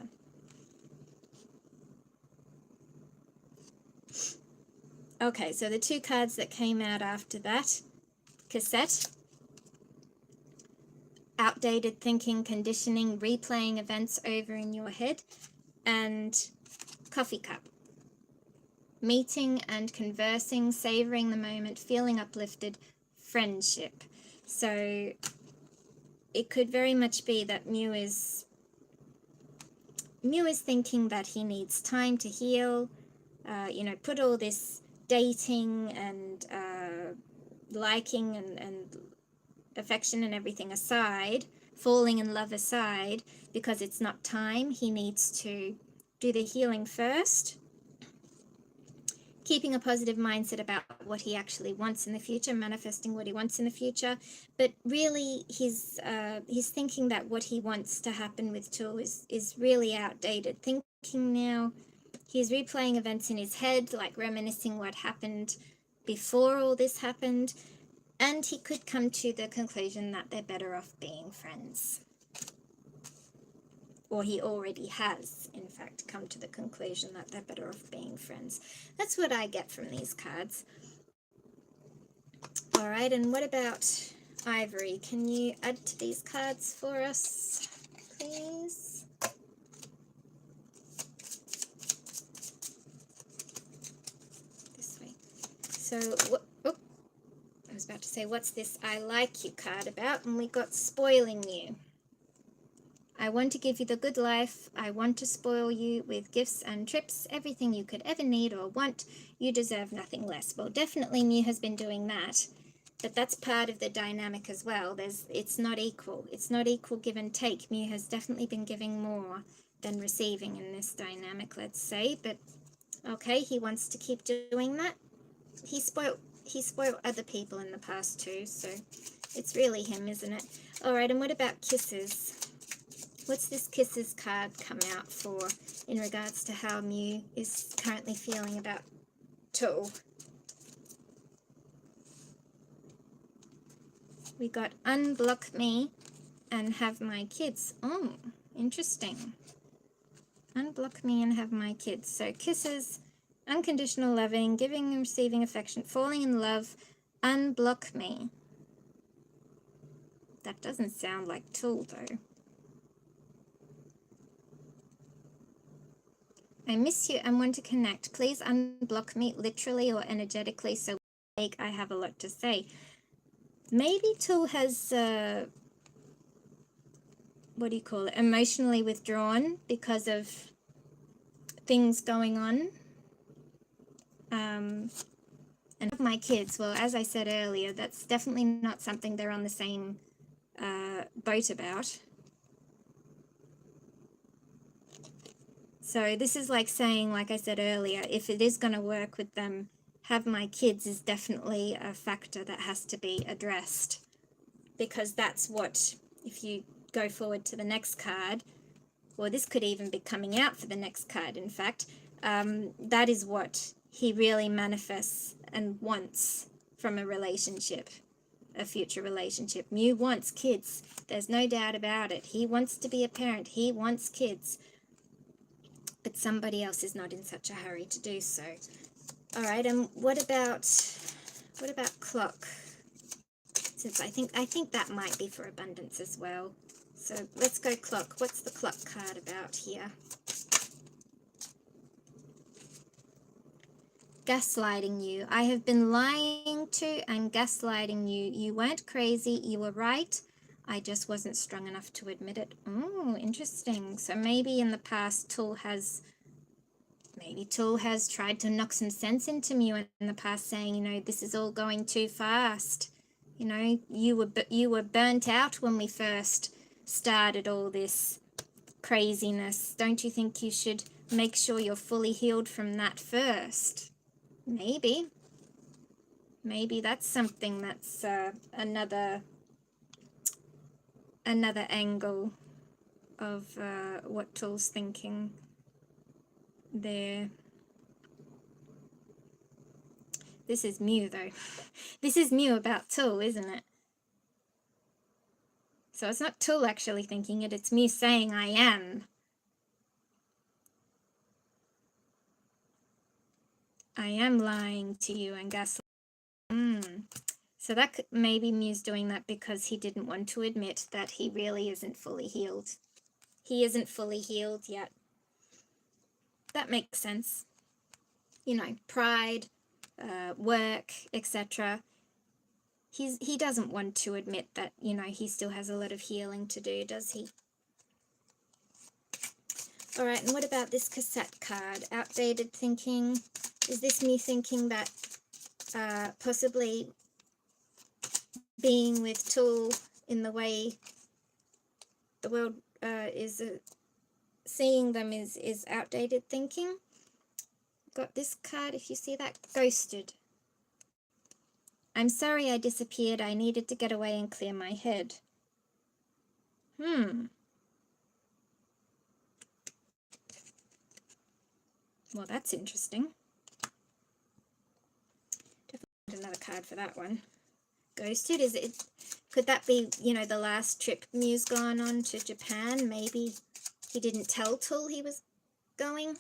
Okay, so the two cards that came out after that, cassette, outdated thinking, conditioning, replaying events over in your head, and coffee cup. Meeting and conversing, savoring the moment, feeling uplifted, friendship. So it could very much be that Mew is thinking that he needs time to heal, put all this dating and liking and affection and everything aside, falling in love aside, because it's not time. He needs to do the healing first, keeping a positive mindset about what he actually wants in the future, manifesting what he wants in the future. But really, he's thinking that what he wants to happen with Tool is really outdated thinking now. He's replaying events in his head, like reminiscing what happened before all this happened, and he could come to the conclusion that they're better off being friends. Or he already has, in fact, come to the conclusion that they're better off being friends. That's what I get from these cards. All right, and what about Ivory? Can you add to these cards for us, please? This way. So, I was about to say, what's this I like you card about? And we got spoiling you. I want to give you the good life. I want to spoil you with gifts and trips, everything you could ever need or want. You deserve nothing less. Well, definitely Mew has been doing that, but that's part of the dynamic as well. It's not equal. It's not equal give and take. Mew has definitely been giving more than receiving in this dynamic, let's say. But okay, he wants to keep doing that. He spoiled other people in the past too, so it's really him, isn't it? All right, and what about kisses? What's this Kisses card come out for in regards to how Mew is currently feeling about Tool? We got unblock me and have my kids. Oh, interesting. Unblock me and have my kids. So Kisses, unconditional loving, giving and receiving affection, falling in love, unblock me. That doesn't sound like Tool though. I miss you and want to connect. Please unblock me literally or energetically so I have a lot to say. Maybe Tool has, what do you call it, emotionally withdrawn because of things going on. And my kids, well, as I said earlier, that's definitely not something they're on the same boat about. So this is like saying, like I said earlier, if it is going to work with them, have my kids is definitely a factor that has to be addressed. Because that's what, if you go forward to the next card, or this could even be coming out for the next card, in fact, that is what he really manifests and wants from a relationship, a future relationship. Mew wants kids. There's no doubt about it. He wants to be a parent. He wants kids. But somebody else is not in such a hurry to do so. All right, and what about clock? Since I think that might be for abundance as well. So let's go clock. What's the clock card about here? Gaslighting you. I have been lying to and gaslighting you. You weren't crazy. You were right. I just wasn't strong enough to admit it. Oh, interesting. So maybe in the past Tool has tried to knock some sense into me in the past, saying, you know, this is all going too fast. You know, you were burnt out when we first started all this craziness. Don't you think you should make sure you're fully healed from that first? Maybe that's something that's another angle of what Tool's thinking there. This is Mew though. This is Mew about Tool, isn't it? So it's not Tool actually thinking it, it's Mew saying I am. I am lying to you and gaslighting. So that maybe Mew's doing that because he didn't want to admit that he really isn't fully healed. He isn't fully healed yet. That makes sense. You know, pride, work, etc. He doesn't want to admit that, you know, he still has a lot of healing to do, does he? All right, and what about this cassette card? Outdated thinking. Is this me thinking that possibly being with Tool in the way the world is seeing them is outdated thinking? Got this card, if you see that, ghosted. I'm sorry I disappeared. I needed to get away and clear my head. Well, that's interesting. Definitely another card for that one. Ghosted, is it? Could that be, you know, the last trip Mew's gone on to Japan? Maybe he didn't tell Tool he was going.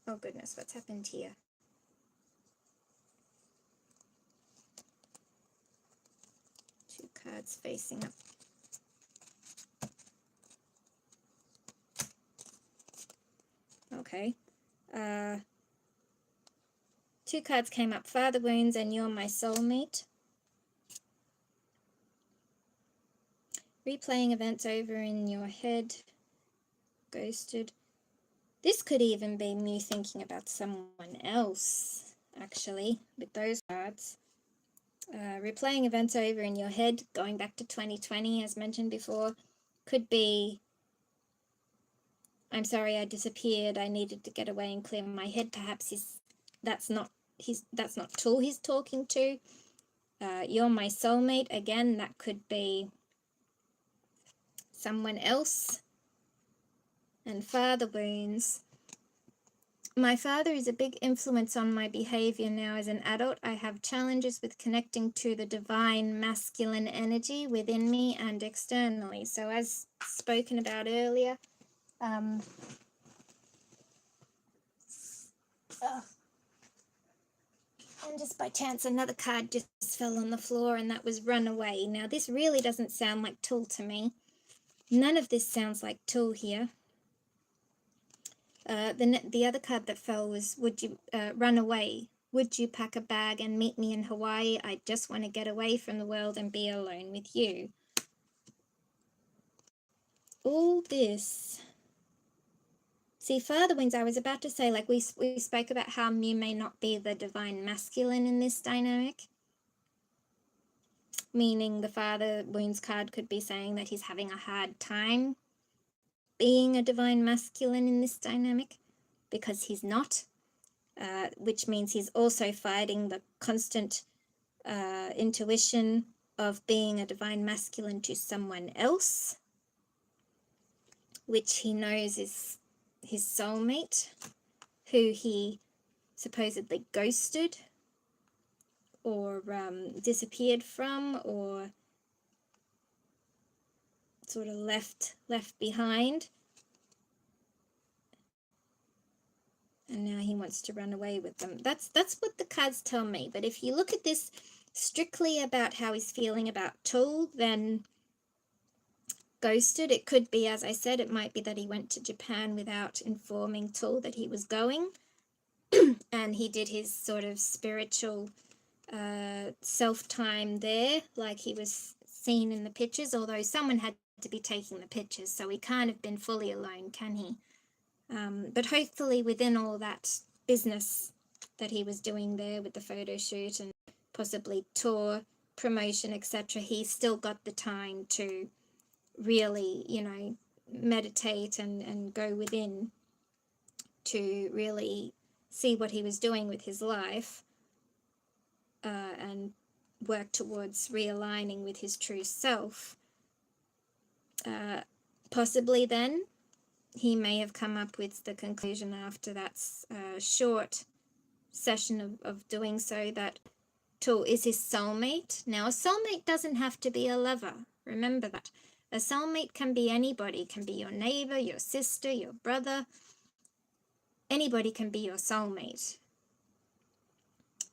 Oh goodness, what's happened here? Two cards facing up. Okay. Two cards came up, Father Wounds and You're My Soulmate. Replaying events over in your head. Ghosted. This could even be Mew thinking about someone else, actually, with those cards. Replaying events over in your head, going back to 2020, as mentioned before, could be, I'm sorry I disappeared, I needed to get away and clear my head. Perhaps that's not Tool he's talking to. You're my soulmate, again, that could be someone else. And Father Wounds. My father is a big influence on my behavior now as an adult. I have challenges with connecting to the divine masculine energy within me and externally. So as spoken about earlier, and just by chance another card just fell on the floor, and that was Run Away. Now this really doesn't sound like Tool to me. None of this sounds like Tool here. The other card that fell was Would you Run Away? Would you pack a bag and meet me in Hawaii? I just want to get away from the world and be alone with you. All this. See, Father Wounds, I was about to say, like we spoke about how Mew may not be the divine masculine in this dynamic. Meaning the Father Wounds card could be saying that he's having a hard time being a divine masculine in this dynamic because he's not. Which means he's also fighting the constant intuition of being a divine masculine to someone else, which he knows is his soulmate, who he supposedly ghosted or disappeared from or sort of left behind. And now he wants to run away with them. That's what the cards tell me. But if you look at this strictly about how he's feeling about Tool, then ghosted. It could be, as I said, it might be that he went to Japan without informing Tool that he was going. And he did his sort of spiritual self-time there, like he was seen in the pictures, although someone had to be taking the pictures, so he can't have been fully alone, can he? But hopefully within all that business that he was doing there with the photo shoot and possibly tour, promotion, etc., he still got the time to really, you know, meditate and go within to really see what he was doing with his life and work towards realigning with his true self. Possibly then he may have come up with the conclusion after that short session of doing so that Tool is his soulmate. Now, a soulmate doesn't have to be a lover. Remember that. A soulmate can be anybody. It can be your neighbor, your sister, your brother. Anybody can be your soulmate.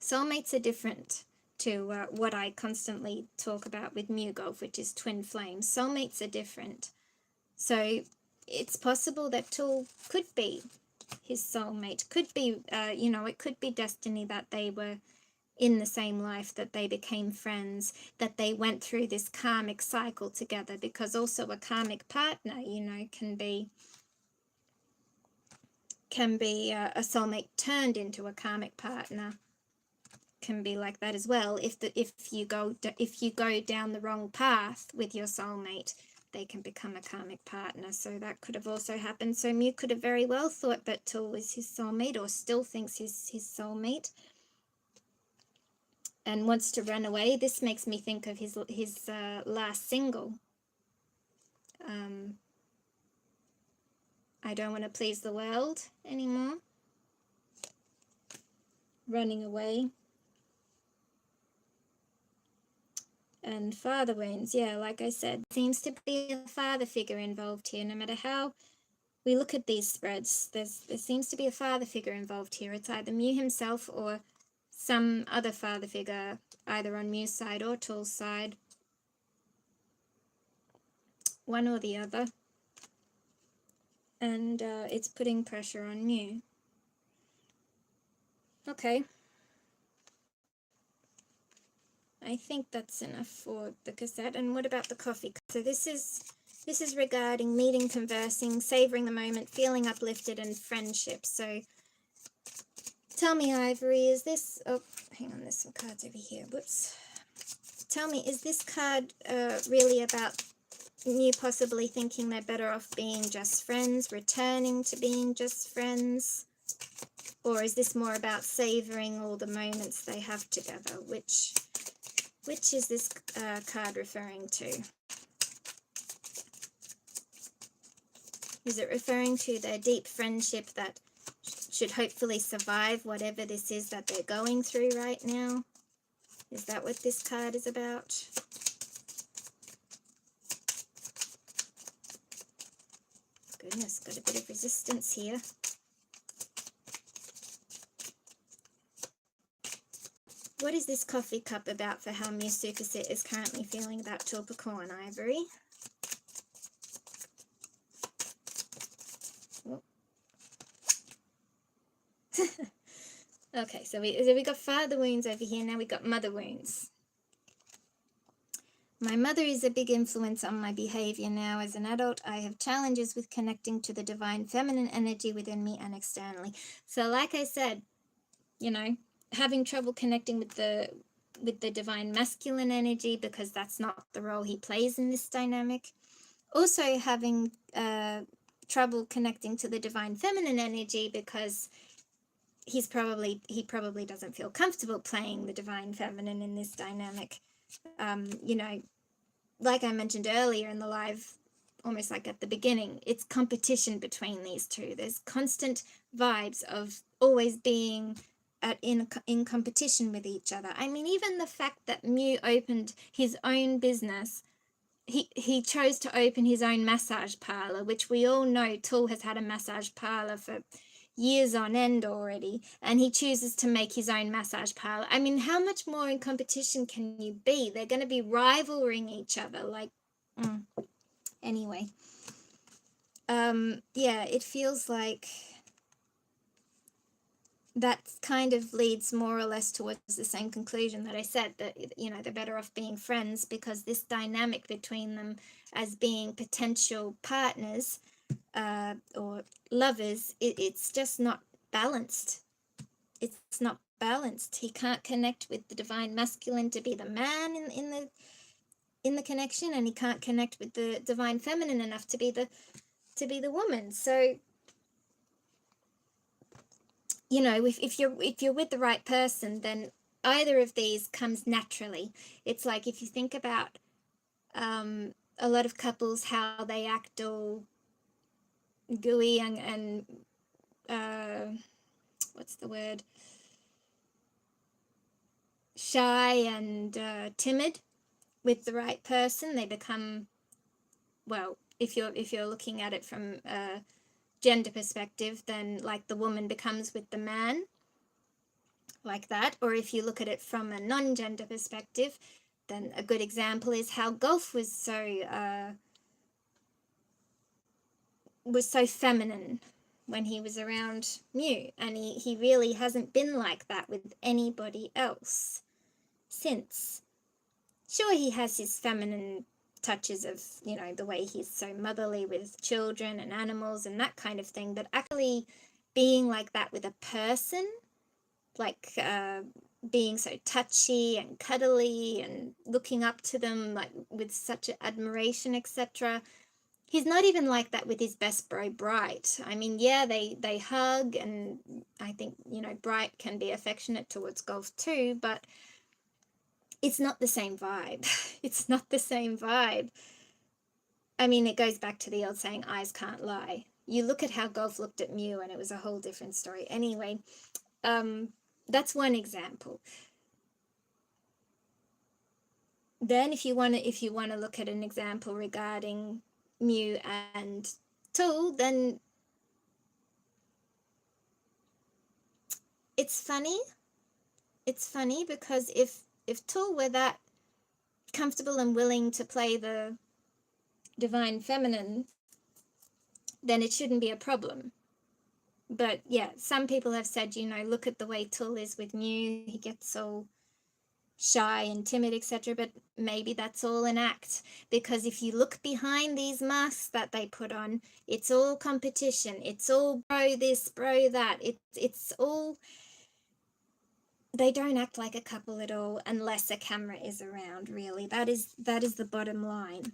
Soulmates are different to what I constantly talk about with MewGulf, which is twin flames. Soulmates are different. So it's possible that Tool could be his soulmate. Could be, it could be destiny that they were in the same life, that they became friends, that they went through this karmic cycle together, because also a karmic partner, can be a soulmate turned into a karmic partner. Can be like that as well. If you go down the wrong path with your soulmate, they can become a karmic partner. So that could have also happened. So Mew could have very well thought that Tool was his soulmate, or still thinks he's his soulmate, and wants to run away. This makes me think of his last single. I don't want to please the world anymore. Running away. And father wounds, yeah, like I said, seems to be a father figure involved here. No matter how we look at these spreads, there seems to be a father figure involved here. It's either Mew himself or some other father figure, either on Mew's side or Tool's side. One or the other. And it's putting pressure on Mew. Okay. I think that's enough for the cassette. And what about the coffee? So this is regarding meeting, conversing, savoring the moment, feeling uplifted, and friendship. So tell me, Ivory, is this... Oh, hang on, there's some cards over here. Whoops. Tell me, is this card really about you possibly thinking they're better off being just friends, returning to being just friends? Or is this more about savoring all the moments they have together? Which is this card referring to? Is it referring to their deep friendship that should hopefully survive whatever this is that they're going through right now? Is that what this card is about? Goodness, got a bit of resistance here. What is this coffee cup about for how Mew Suppasit is currently feeling about Tulpacorn, Ivory? Oh. Okay, so we got father wounds over here, now we got mother wounds. My mother is a big influence on my behavior now. As an adult, I have challenges with connecting to the divine feminine energy within me and externally. So like I said, having trouble connecting with the divine masculine energy, because that's not the role he plays in this dynamic. Also having trouble connecting to the divine feminine energy because he probably doesn't feel comfortable playing the divine feminine in this dynamic. Like I mentioned earlier in the live, almost like at the beginning, it's competition between these two. There's constant vibes of always being in competition with each other. I mean, even the fact that Mew opened his own business, he chose to open his own massage parlor, which we all know Tool has had a massage parlor for years on end already, and he chooses to make his own massage parlor. I mean, how much more in competition can you be? They're going to be rivaling each other, like, anyway. Yeah, it feels like that kind of leads more or less towards the same conclusion that I said, that, they're better off being friends, because this dynamic between them as being potential partners or lovers, it's just not balanced. It's not balanced. He can't connect with the divine masculine to be the man in the connection, and he can't connect with the divine feminine enough to be the woman. So if you're with the right person, then either of these comes naturally. It's like if you think about a lot of couples, how they act all gooey and what's the word? Shy and timid. With the right person, they become, well, if you're looking at it from a gender perspective, then like the woman becomes with the man. like that. Or if you look at it from a non-gender perspective, then a good example is how Golf was so feminine when he was around Mew, and he really hasn't been like that with anybody else since. Sure, he has his feminine touches of, you know, the way he's so motherly with children and animals and that kind of thing, but actually being like that with a person, like being so touchy and cuddly and looking up to them like with such admiration, etc. He's not even like that with his best bro, Bright. I mean, yeah, they hug, and I think, you know, Bright can be affectionate towards Golf too, but it's not the same vibe. It's not the same vibe. I mean, it goes back to the old saying, eyes can't lie. You look at how Golf looked at Mew and it was a whole different story. Anyway, that's one example. Then if you want to look at an example regarding Mew and Tool, then it's funny. It's funny because if Tool were that comfortable and willing to play the divine feminine, then it shouldn't be a problem. But yeah, some people have said, you know, look at the way Tool is with Mew, he gets all shy and timid, etc. But maybe that's all an act, because if you look behind these masks that they put on, it's all competition, it's all bro this, bro that, it's all, they don't act like a couple at all unless a camera is around, really. That is the bottom line.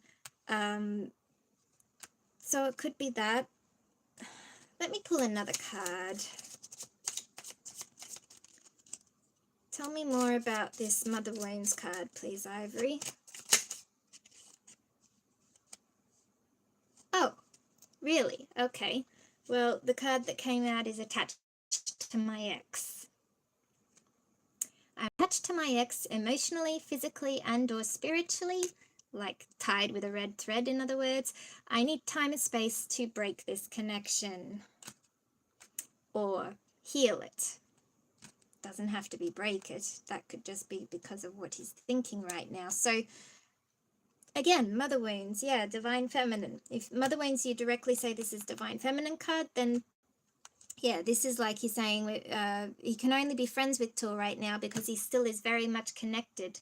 So it could be that. Let me pull another card. Tell me more about this Mother Wounds card, please, Ivory. Oh, really? Okay. Well, the card that came out is attached to my ex. I'm attached to my ex emotionally, physically, and or spiritually, like tied with a red thread, in other words. I need time and space to break this connection or heal it. Doesn't have to be break it. That could just be because of what he's thinking right now. So again, Mother Wounds, yeah, Divine Feminine. If Mother Wounds, you directly say this is Divine Feminine card, then yeah, this is like he's saying he can only be friends with Tool right now because he still is very much connected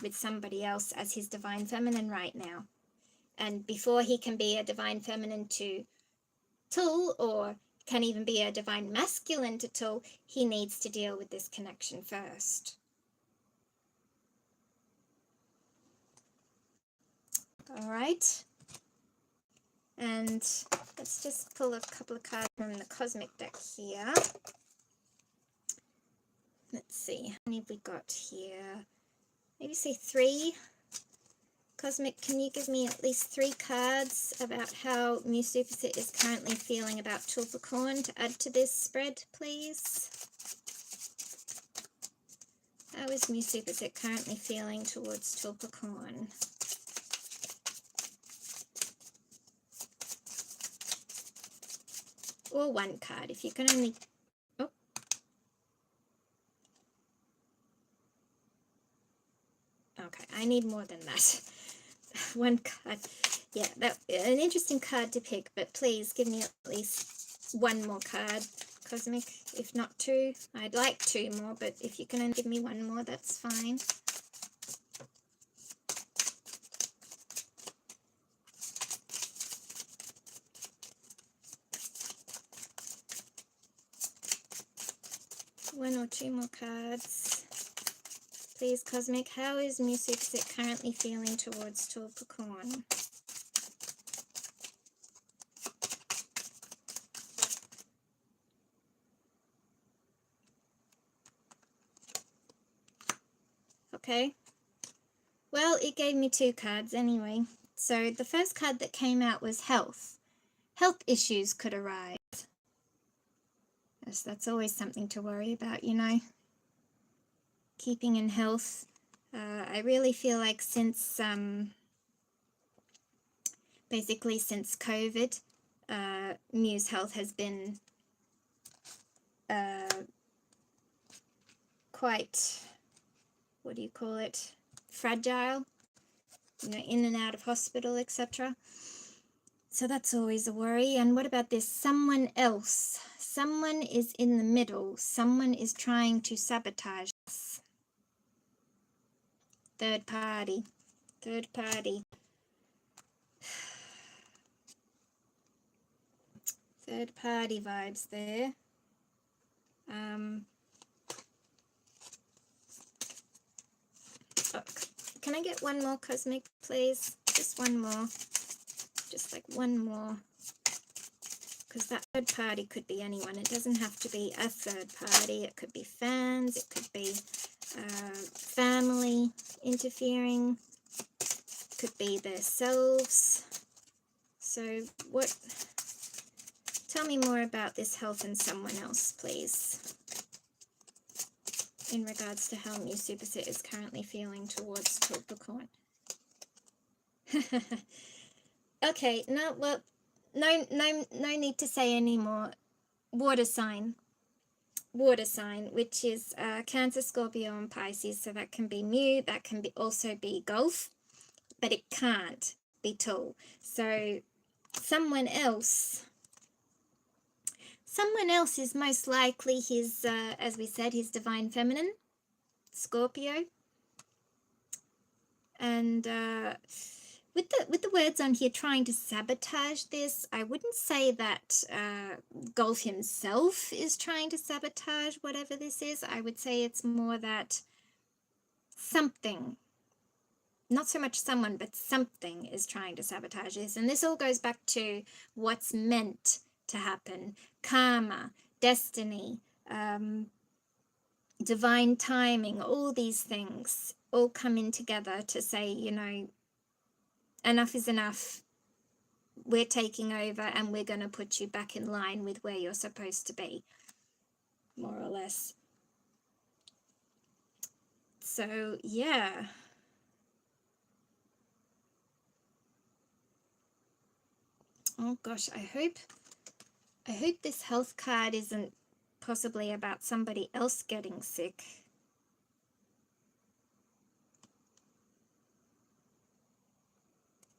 with somebody else as his Divine Feminine right now. And before he can be a Divine Feminine to Tool, or can even be a Divine Masculine to Tool, he needs to deal with this connection first. All right. And let's just pull a couple of cards from the Cosmic deck here. Let's see, how many have we got here? Maybe say 3. Cosmic, can you give me at least 3 cards about how Mew Suppasit is currently feeling about Tulpacorn to add to this spread, please? How is Mew Suppasit currently feeling towards Tulpacorn? Or 1 card, if you can only... Oh. Okay, I need more than that. 1 card. Yeah, that an interesting card to pick, but please give me at least 1 more card, Cosmic. If not 2, I'd like 2 more, but if you can only give me 1 more, that's fine. One or 2 more cards. Please, Cosmic, how is Mew Suppasit currently feeling towards Tulpacorn? Okay. Well, it gave me 2 cards anyway. So the first card that came out was health. Health issues could arise. Yes, that's always something to worry about, you know. Keeping in health. I really feel like since, basically since COVID, Mew's health has been quite, what do you call it, fragile, you know, in and out of hospital, etc. So that's always a worry. And what about this? Someone else. Someone is in the middle. Someone is trying to sabotage us. Third party. Third party. Third party vibes there. Oh, can I get one more cosmic, please? Just one more. Just like one more. Because that third party could be anyone. It doesn't have to be a third party. It could be fans. It could be family interfering. It could be themselves. So what... Tell me more about this health and someone else, please. In regards to how Mew Suppasit is currently feeling towards Tulpacorn. Okay, no, well, no need to say any more. Water sign, which is Cancer, Scorpio, and Pisces. So that can be Mew, that can be also be Gulf, but it can't be Tul. So someone else is most likely his, as we said, his divine feminine, Scorpio. And with the words on here, trying to sabotage this, I wouldn't say that Gulf himself is trying to sabotage whatever this is. I would say it's more that something, not so much someone, but something is trying to sabotage this. And this all goes back to what's meant to happen. Karma, destiny, divine timing, all these things all come in together to say, you know, enough is enough. We're taking over and we're going to put you back in line with where you're supposed to be, more or less. So, yeah. Oh gosh, I hope this health card isn't possibly about somebody else getting sick.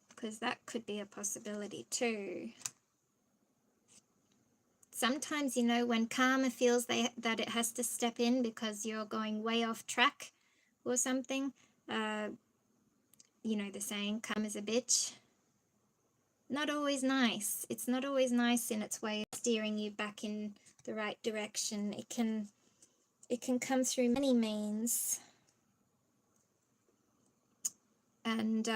Because that could be a possibility too. Sometimes, you know, when karma feels that it has to step in because you're going way off track or something, you know the saying, karma's a bitch. Not always nice. It's not always nice in its way of steering you back in the right direction. It can come through many means. And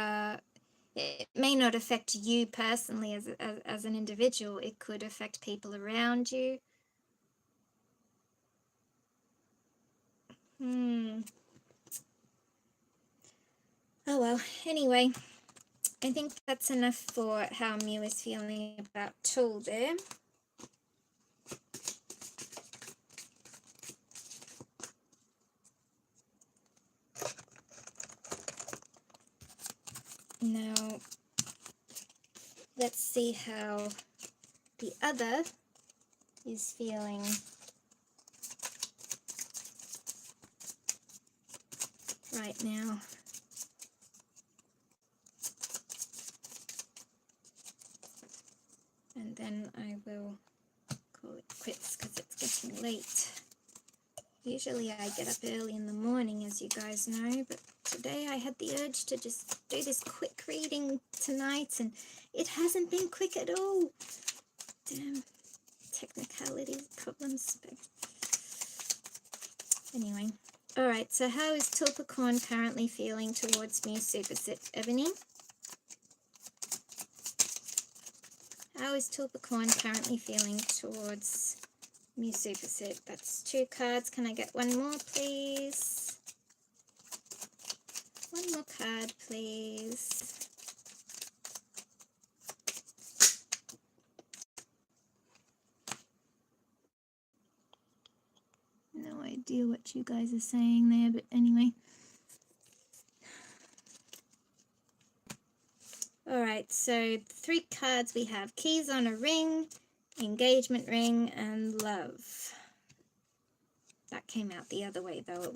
it may not affect you personally as an individual. It could affect people around you. Oh well, anyway, I think that's enough for how Mew is feeling about Tul there. Now, let's see how the other is feeling. Right now. And then I will call it quits because it's getting late. Usually I get up early in the morning, as you guys know, but today I had the urge to just do this quick reading tonight, and it hasn't been quick at all. Damn technicalities, problems. But anyway, all right. So how is Tulpacorn currently feeling towards Mew Suppasit, Ebony? How is Tulpacorn currently feeling towards Mew Suppasit? That's 2 cards. Can I get one more, please? One more card, please. No idea what you guys are saying there, but anyway. Alright, so 3 cards we have: keys on a ring, engagement ring, and love. That came out the other way, though.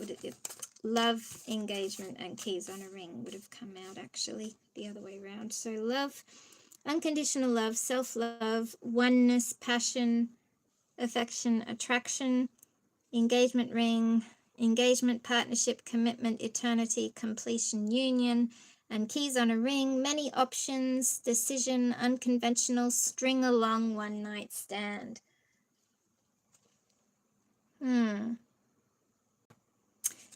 Love, engagement, and keys on a ring would have come out, actually, the other way around. So love, unconditional love, self-love, oneness, passion, affection, attraction, engagement ring, engagement, partnership, commitment, eternity, completion, union, and keys on a ring, many options, decision, unconventional, string along, one night stand.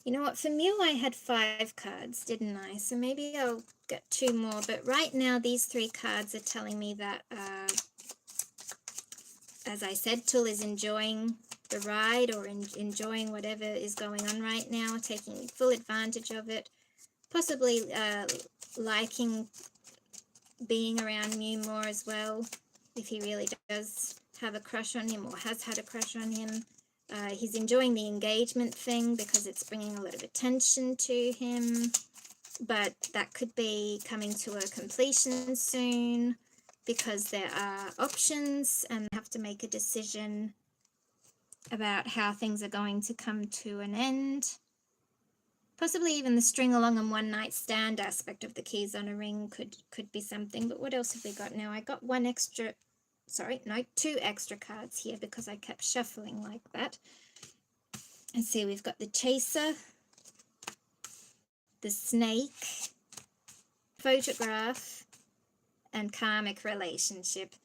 You know what, for Mew I had 5 cards, didn't I? So maybe I'll get 2 more, but right now these 3 cards are telling me that, as I said, Tull is enjoying the ride, or enjoying whatever is going on right now, taking full advantage of it, possibly liking being around Mew more as well, if he really does have a crush on him or has had a crush on him. He's enjoying the engagement thing because it's bringing a lot of attention to him, but that could be coming to a completion soon because there are options and they have to make a decision about how things are going to come to an end. Possibly even the string along and one night stand aspect of the keys on a ring could be something. But what else have we got now? I got 2 extra cards here because I kept shuffling like that. And see, we've got the chaser, the snake, photograph, and karmic relationship.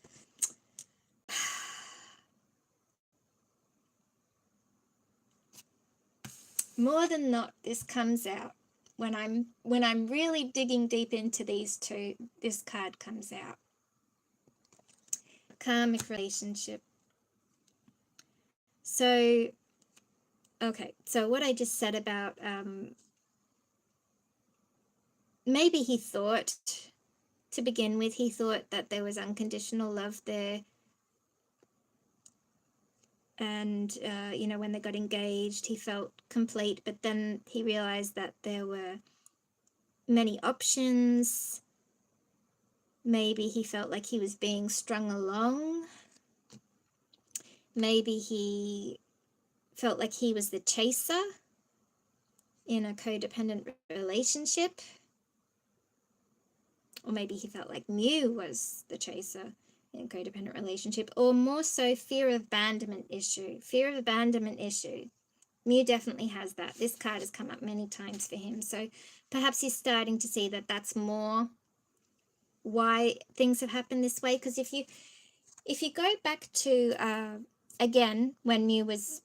More than not, this comes out when I'm really digging deep into these 2. This card comes out. Karmic relationship. So, okay, so what I just said about maybe he thought, to begin with, he thought that there was unconditional love there. And, you know, when they got engaged, he felt complete, but then he realized that there were many options. Maybe he felt like he was being strung along. Maybe he felt like he was the chaser in a codependent relationship. Or maybe he felt like Mew was the chaser in a codependent relationship. Or more so, fear of abandonment issue. Fear of abandonment issue. Mew definitely has that. This card has come up many times for him. So perhaps he's starting to see that that's more why things have happened this way. Because if you go back to, again, when Mew was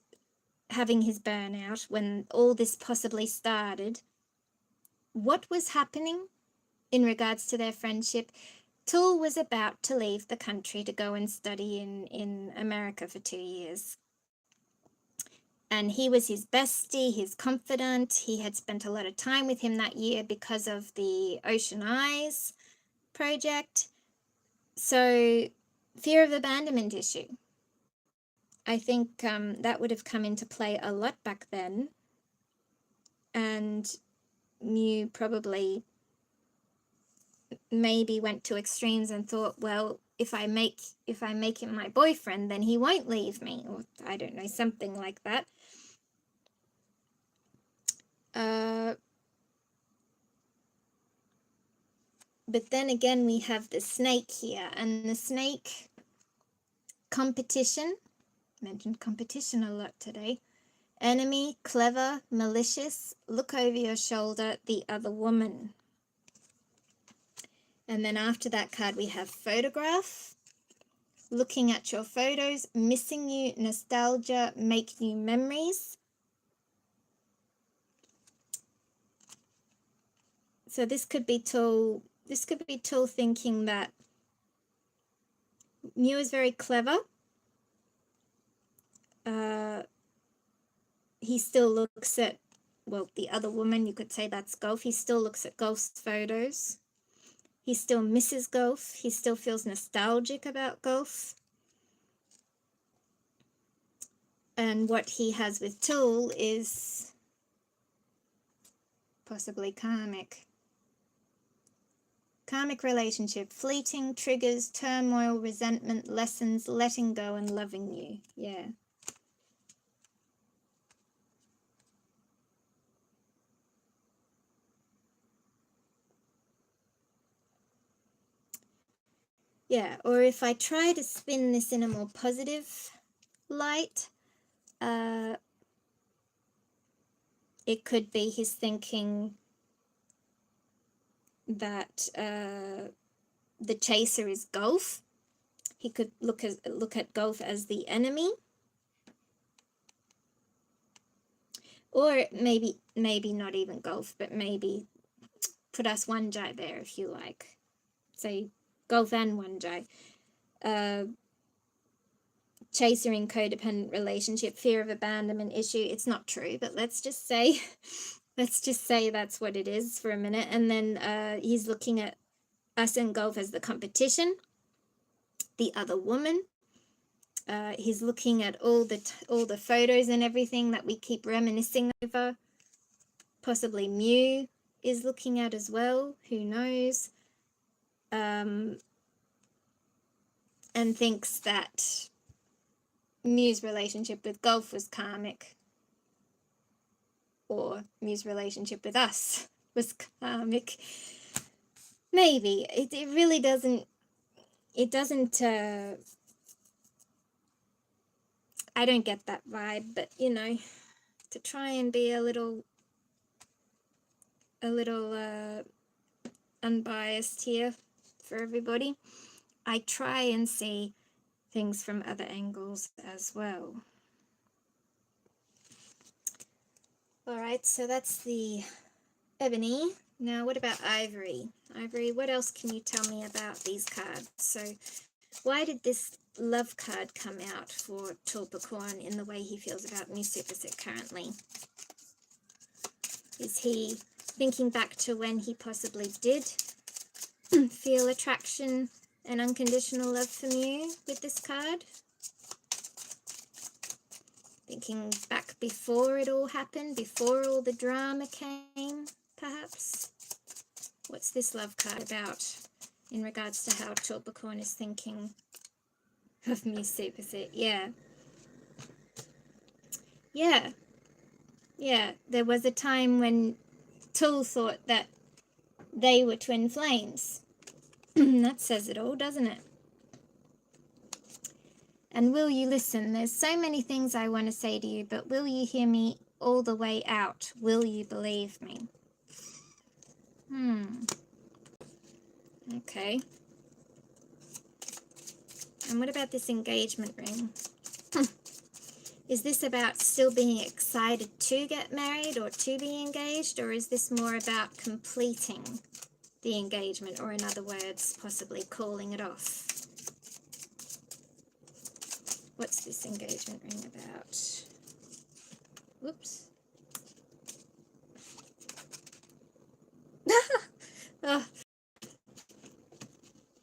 having his burnout, when all this possibly started, what was happening in regards to their friendship? Tull was about to leave the country to go and study in America for 2 years. And he was his bestie, his confidant. He had spent a lot of time with him that year because of the Ocean Eyes project. So, fear of abandonment issue. I think that would have come into play a lot back then. And Mew probably maybe went to extremes and thought, well, if I make him my boyfriend, then he won't leave me, or I don't know, something like that. But then again, we have the snake here, and the snake, competition. Mentioned competition a lot today. Enemy, clever, malicious, look over your shoulder, the other woman. And then after that card, we have photograph, looking at your photos, missing you, nostalgia, make new memories. So this could be Tull thinking that Mew is very clever. He still looks at, well, the other woman, you could say that's Gulf. He still looks at Gulf's photos. He still misses Gulf. He still feels nostalgic about Gulf. And what he has with Tull is possibly karmic. Karmic relationship, fleeting, triggers, turmoil, resentment, lessons, letting go, and loving you. Yeah. Yeah, or if I try to spin this in a more positive light, it could be he's thinking that the chaser is Golf. He could look at Golf as the enemy, or maybe not even Golf, but maybe put us Waanjai there if you like. Say Golf and Waanjai. Chaser in codependent relationship, fear of abandonment issue. It's not true, but let's just say that's what it is for a minute. And then he's looking at us and Golf as the competition, the other woman. He's looking at all the photos and everything that we keep reminiscing over. Possibly Mew is looking at as well. Who knows? And thinks that Mew's relationship with Golf was karmic, or Mew's relationship with us was karmic. Maybe. It really doesn't. It doesn't. I don't get that vibe, but you know, to try and be a little unbiased here for everybody, I try and see things from other angles as well. All right, so that's the ebony. Now, what about ivory? Ivory, what else can you tell me about these cards? So, why did this love card come out for Tulpacorn in the way he feels about Mew Suppasit currently? Is he thinking back to when he possibly did feel attraction and unconditional love for Mew with this card? Thinking back before it all happened, before all the drama came, perhaps? What's this love card about in regards to how Tulpacorn is thinking of Mew Suppasit? Yeah. There was a time when Tul thought that they were twin flames. That says it all, doesn't it? And will you listen? There's so many things I want to say to you, but will you hear me all the way out? Will you believe me? Okay. And what about this engagement ring? Is this about still being excited to get married or to be engaged, or is this more about completing the engagement, or in other words, possibly calling it off? What's this engagement ring about? Whoops. Oh,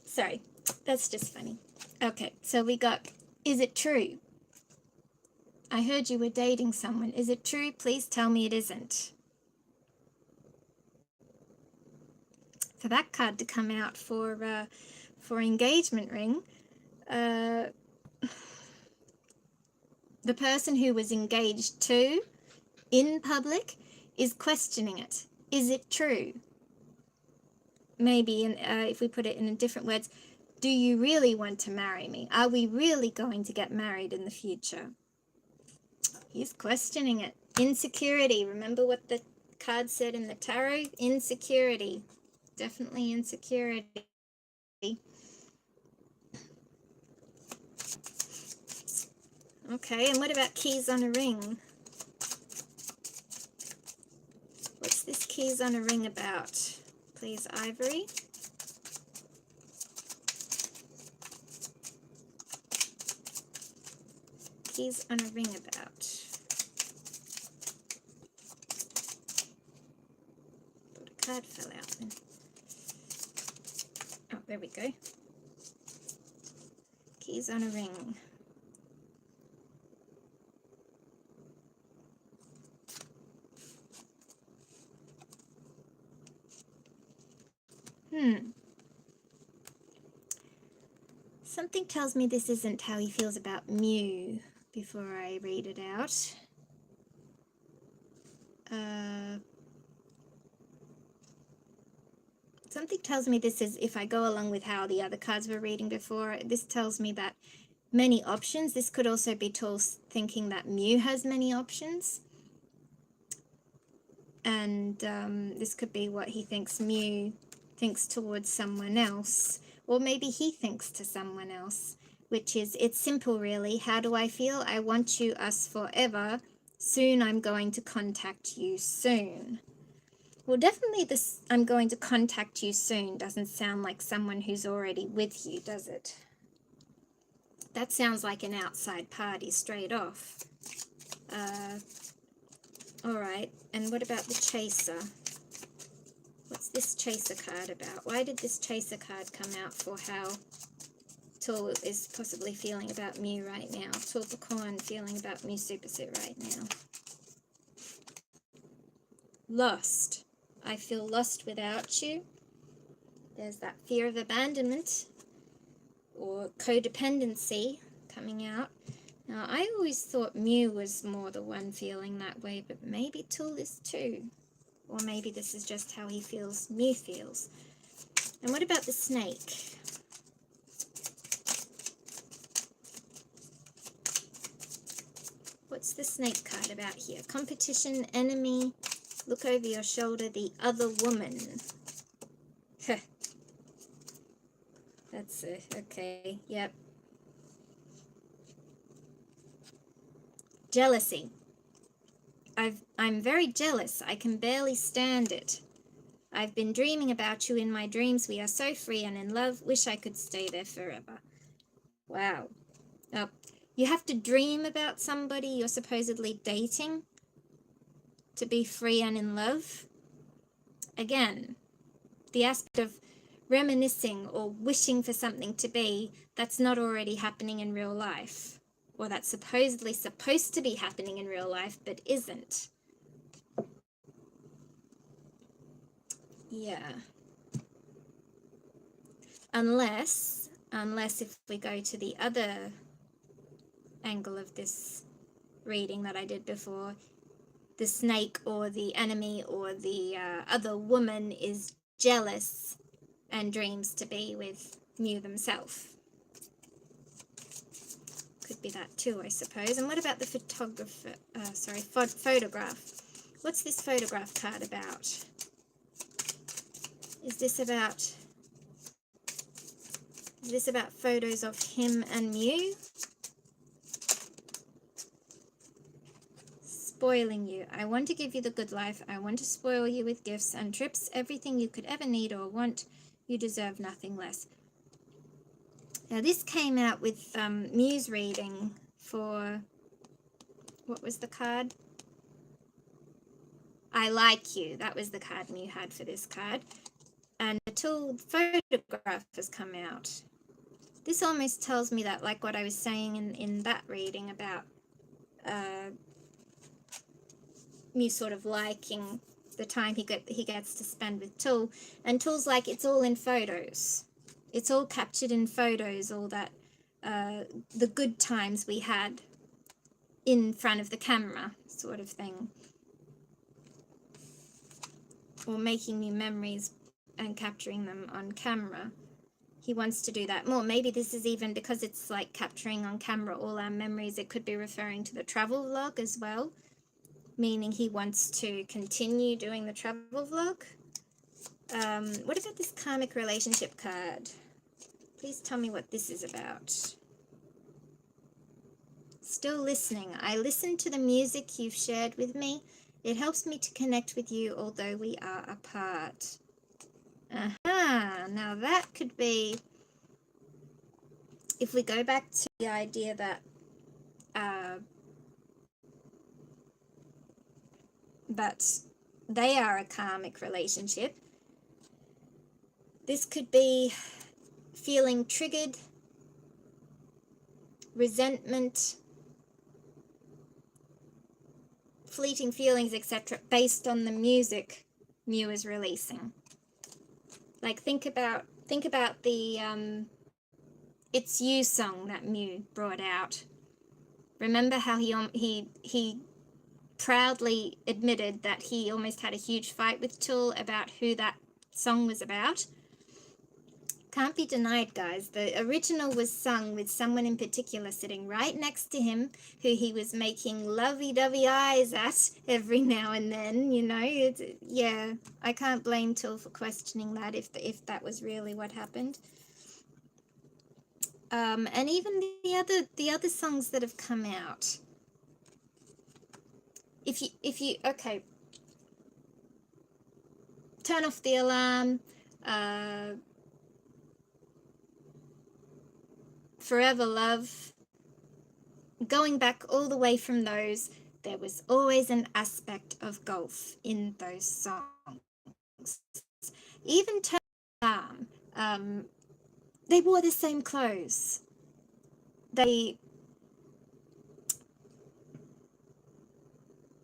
sorry, that's just funny. Okay, so we got, is it true? I heard you were dating someone. Is it true? Please tell me it isn't. For that card to come out for engagement ring, the person who was engaged to in public is questioning it. Is it true? Maybe if we put it in different words, do you really want to marry me? Are we really going to get married in the future? He's questioning it. Insecurity. Remember what the card said in the tarot? Insecurity. Definitely insecurity. Okay, and what about keys on a ring? What's this keys on a ring about? Please, Ivory. Keys on a ring about. Thought a card fell out then. Oh, there we go. Keys on a ring. Something tells me this isn't how he feels about Mew before I read it out. Something tells me this is, if I go along with how the other cards were reading before, this tells me that many options. This could also be tools thinking that Mew has many options. And this could be what he thinks Mew thinks towards someone else. Or maybe he thinks to someone else, which is, it's simple really. How do I feel? I want you, us forever. Soon I'm going to contact you soon. Well, definitely this I'm going to contact you soon doesn't sound like someone who's already with you, does it? That sounds like an outside party straight off. All right, and what about the chaser? What's this chaser card about? Why did this chaser card come out for how Tool is possibly feeling about Mew right now? Tool Pecan feeling about Mew Suppasit right now. Lost. I feel lost without you. There's that fear of abandonment or codependency coming out. Now, I always thought Mew was more the one feeling that way, but maybe Tool is too. Or maybe this is just how he feels Mew feels. And what about the snake? What's the snake card about here? Competition, enemy, look over your shoulder, the other woman. That's it. Okay, yep. Jealousy. I'm very jealous. I can barely stand it. I've been dreaming about you in my dreams. We are so free and in love. Wish I could stay there forever. Wow. Oh, you have to dream about somebody you're supposedly dating to be free and in love. Again, the aspect of reminiscing or wishing for something to be that's not already happening in real life, or that's supposedly supposed to be happening in real life but isn't. Yeah. Unless if we go to the other angle of this reading that I did before, the snake or the enemy or the other woman is jealous and dreams to be with Mew themselves. Could be that too, I suppose. And what about the photographer? Photograph. What's this photograph card about? Is this about photos of him and Mew? Spoiling you. I want to give you the good life. I want to spoil you with gifts and trips, everything you could ever need or want. You deserve nothing less. Now this came out with Mew's reading for, what was the card? I like you. That was the card Mew had for this card. And the Tool photograph has come out. This almost tells me that, like what I was saying in that reading about Mew sort of liking the time he gets to spend with Tool. And Tool's like, it's all in photos. It's all captured in photos, all that, the good times we had in front of the camera, sort of thing. Or making new memories and capturing them on camera. He wants to do that more. Maybe this is even because it's like capturing on camera all our memories. It could be referring to the travel vlog as well, meaning he wants to continue doing the travel vlog. What about this karmic relationship card? Please tell me what this is about. Still listening. I listen to the music you've shared with me. It helps me to connect with you, although we are apart. Aha, now that could be, if we go back to the idea that they are a karmic relationship, this could be feeling triggered, resentment, fleeting feelings, etc., based on the music Mew is releasing. Like think about the It's You song that Mew brought out. Remember how he proudly admitted that he almost had a huge fight with Tool about who that song was about. Can't be denied, guys. The original was sung with someone in particular sitting right next to him, who he was making lovey-dovey eyes at every now and then, you know. Yeah, I can't blame Till for questioning that, if that was really what happened. And even the other songs that have come out. If you okay, Turn Off the Alarm, Forever Love, going back all the way from those, there was always an aspect of golf in those songs. Even Turn Off the Alarm, they wore the same clothes.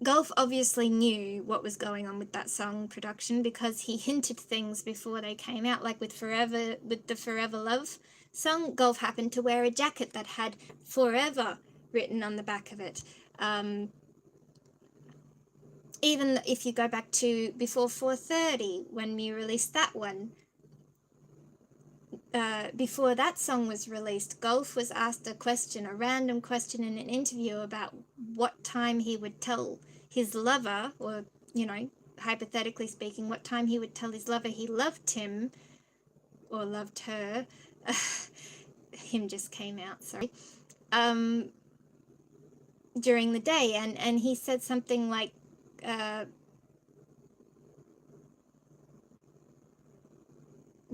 Golf obviously knew what was going on with that song production, because he hinted things before they came out, like with the Forever Love song. Golf happened to wear a jacket that had Forever written on the back of it. Even if you go back to before 4:30, when Mew released that one, before that song was released, Golf was asked a random question in an interview about what time he would tell his lover, or, you know, hypothetically speaking, what time he would tell his lover he loved him or loved her. Him just came out, sorry. During the day, and he said something like,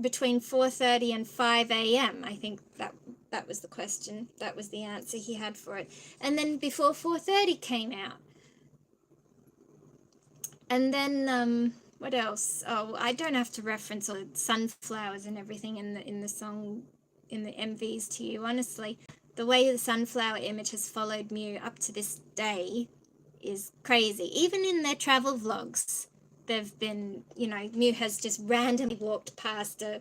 between 4:30 and 5 a.m. I think that was the question. That was the answer he had for it. And then before 4:30 came out. And then what else? Oh, I don't have to reference all the sunflowers and everything in the song, in the MVs to you. Honestly, the way the sunflower image has followed Mew up to this day is crazy. Even in their travel vlogs, they've been, you know, Mew has just randomly walked past a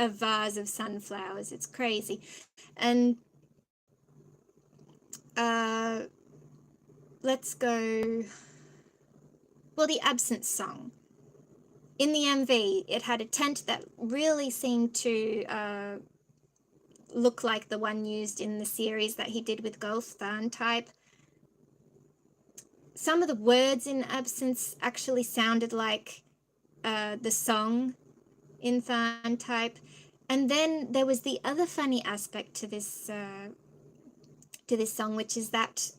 vase of sunflowers. It's crazy. And let's go, well, the Absence song. In the MV, it had a tent that really seemed to look like the one used in the series that he did with Golf, Than Type. Some of the words in Absence actually sounded like the song in Than Type. And then there was the other funny aspect to this song, which is that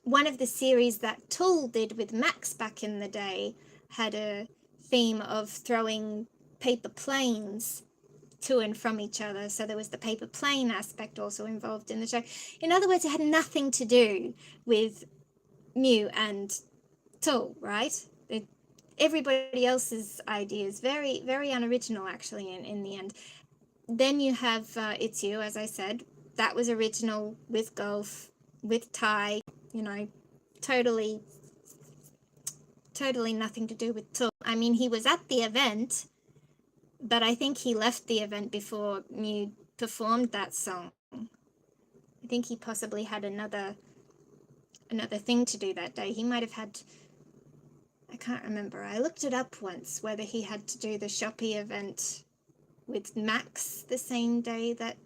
one of the series that Tool did with Max back in the day had a theme of throwing paper planes to and from each other. So there was the paper plane aspect also involved in the show. In other words, it had nothing to do with Mew and Tool, right? Everybody else's ideas, very, very unoriginal actually in the end. Then you have It's You, as I said. That was original with Golf, with Ty, you know, totally nothing to do with Tool. I mean, he was at the event, but I think he left the event before Mew performed that song. I think he possibly had another thing to do that day. He might have had, I can't remember. I looked it up once, whether he had to do the Shopee event with Max the same day that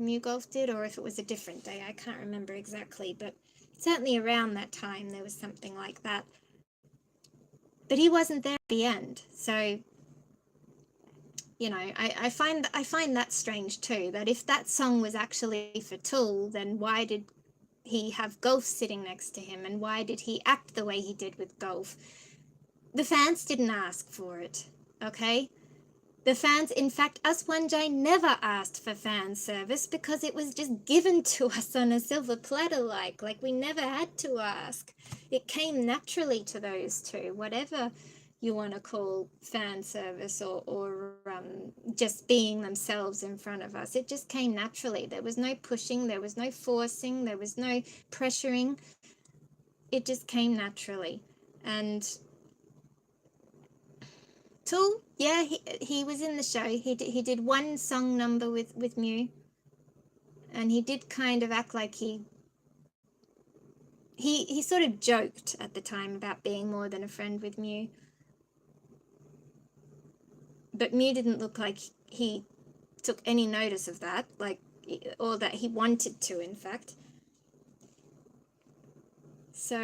MewGulf did, or if it was a different day. I can't remember exactly, but certainly around that time there was something like that. But he wasn't there at the end, so, you know, I find that strange too, that if that song was actually for Tool, then why did he have Golf sitting next to him, and why did he act the way he did with Golf? The fans didn't ask for it, okay? The fans, in fact, us Waanjai never asked for fan service, because it was just given to us on a silver platter, like we never had to ask. It came naturally to those two, whatever you want to call fan service or just being themselves in front of us. It just came naturally. There was no pushing, there was no forcing, there was no pressuring. It just came naturally. And Tool, yeah, he was in the show. He did one song number with Mew, and he did kind of act like he sort of joked at the time about being more than a friend with Mew. but Mew didn't look like he took any notice of that, like, or that he wanted to, in fact. So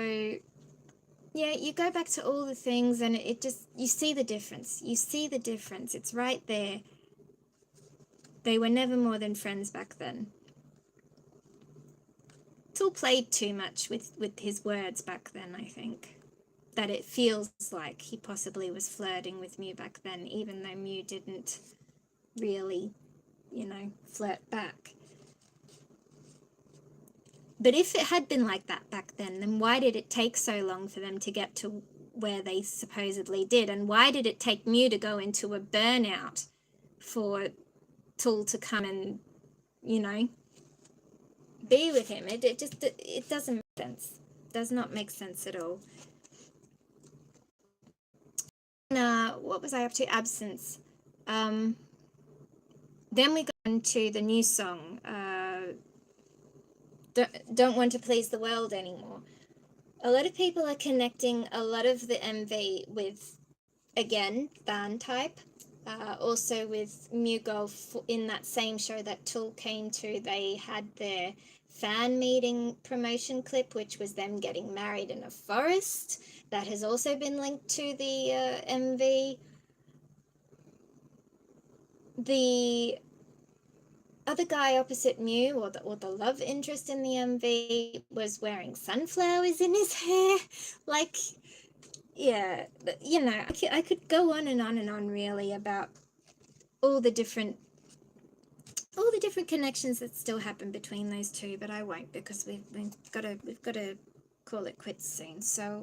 yeah, you go back to all the things and it just, you see the difference. You see the difference. It's right there. They were never more than friends back then. Tool played too much with his words back then, I think. That it feels like he possibly was flirting with Mew back then, even though Mew didn't really, you know, flirt back. But if it had been like that back then why did it take so long for them to get to where they supposedly did? And why did it take Mew to go into a burnout for Tool to come and, you know, be with him? It doesn't make sense. Does not make sense at all. What was I up to? Absence. Then we go into the new song, Don't Want to Please the World Anymore. A lot of people are connecting a lot of the MV with, again, band type. Also with MewGulf, in that same show that Tool came to, they had their fan meeting promotion clip, which was them getting married in a forest. That has also been linked to the MV. The other guy opposite Mew, or the love interest in the MV, was wearing sunflowers in his hair. Like, yeah, you know, I could go on and on and on really about all the different connections that still happen between those two, but I won't, because we've got to call it quits soon. So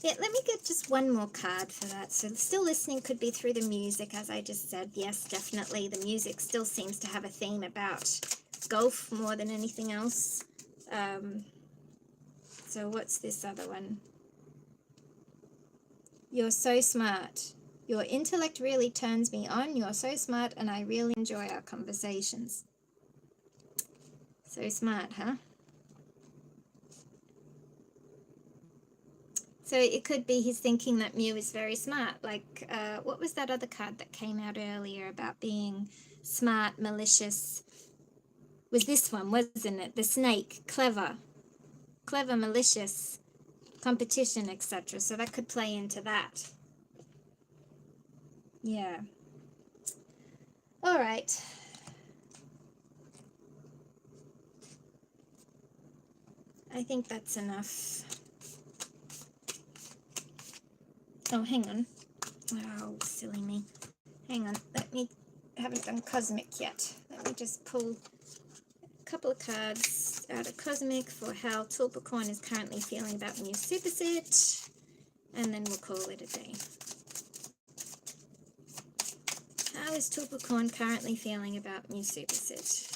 yeah, let me get just one more card for that. So still listening could be through the music, as I just said. Yes, definitely. The music still seems to have a theme about golf more than anything else. So what's this other one? You're so smart. Your intellect really turns me on. You're so smart, and I really enjoy our conversations. So smart, huh? So it could be he's thinking that Mew is very smart. Like, what was that other card that came out earlier about being smart, malicious? Was this one, wasn't it? The snake, clever, malicious, competition, etc. So that could play into that. Yeah. All right. I think that's enough. Oh, hang on. Oh, silly me. Hang on. I haven't done Cosmic yet. Let me just pull a couple of cards out of Cosmic for how Tulpacorn is currently feeling about Mew Suppasit. And then we'll call it a day. How is Tulpacorn currently feeling about Mew Suppasit?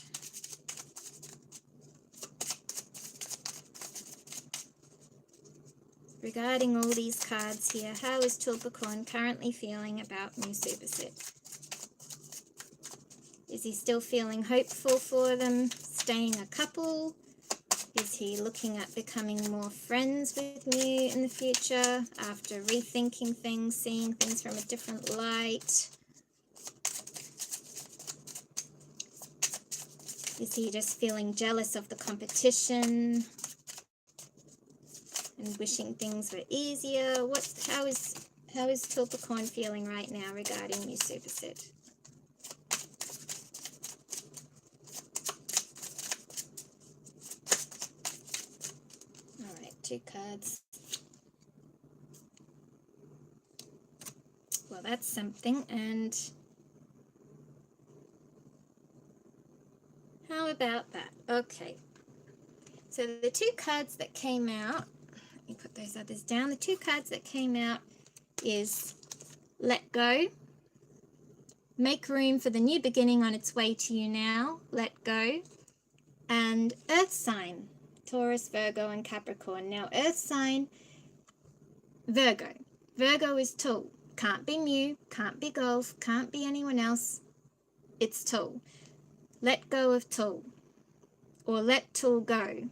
Regarding all these cards here, how is Tulpacorn currently feeling about Mew Suppasit? Is he still feeling hopeful for them staying a couple? Is he looking at becoming more friends with Mew in the future after rethinking things, seeing things from a different light? Is he just feeling jealous of the competition and wishing things were easier? How is Tulpacorn feeling right now regarding Mew Suppasit? All right, 2 cards. Well, that's something. And how about that? Okay. So the 2 cards that came out, let me put those others down. The 2 cards that came out is Let Go, Make Room for the New Beginning on Its Way to You Now, Let Go, and Earth Sign, Taurus, Virgo, and Capricorn. Now, Earth Sign, Virgo. Virgo is Tool. Can't be Mew, can't be Golf, can't be anyone else. It's Tool. Let go of Tool, or let Tool go.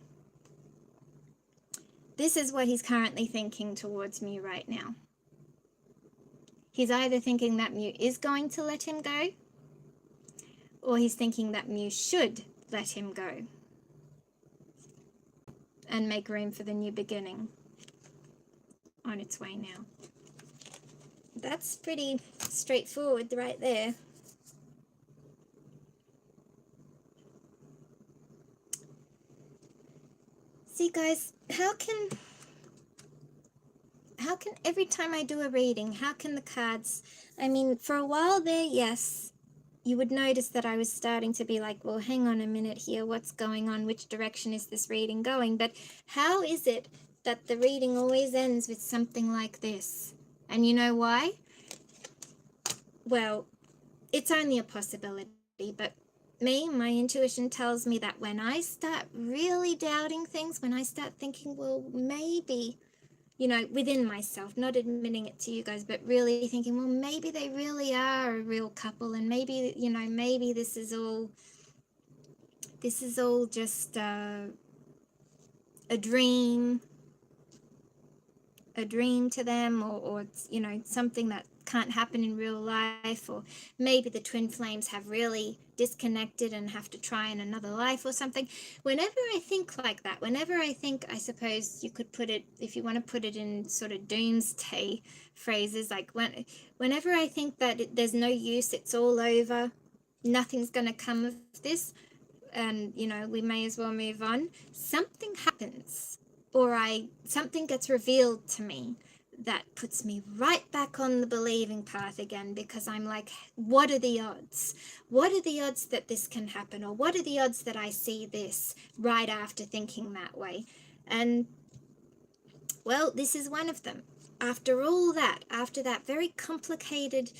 This is what he's currently thinking towards Mew right now. He's either thinking that Mew is going to let him go, or he's thinking that Mew should let him go and make room for the new beginning on its way now. That's pretty straightforward right there. See, guys, how can every time I do a reading, how can the cards, I mean, for a while there, yes, you would notice that I was starting to be like, well, hang on a minute here, what's going on? Which direction is this reading going? But how is it that the reading always ends with something like this? And you know why? Well, it's only a possibility, but my intuition tells me that when I start really doubting things, when I start thinking, well, maybe, you know, within myself, not admitting it to you guys, but really thinking, well, maybe they really are a real couple, and maybe, you know, maybe this is all just a dream to them, or it's, you know, something that can't happen in real life, or maybe the twin flames have really disconnected and have to try in another life or something. Whenever I think like that, whenever I think, I suppose you could put it, if you want to put it in sort of doomsday phrases, like whenever I think that there's no use, it's all over, nothing's going to come of this, and, you know, we may as well move on, something happens, or something gets revealed to me that puts me right back on the believing path again, because I'm like, what are the odds? What are the odds that this can happen? Or what are the odds that I see this right after thinking that way? And, well, this is one of them. After all that, after that very complicated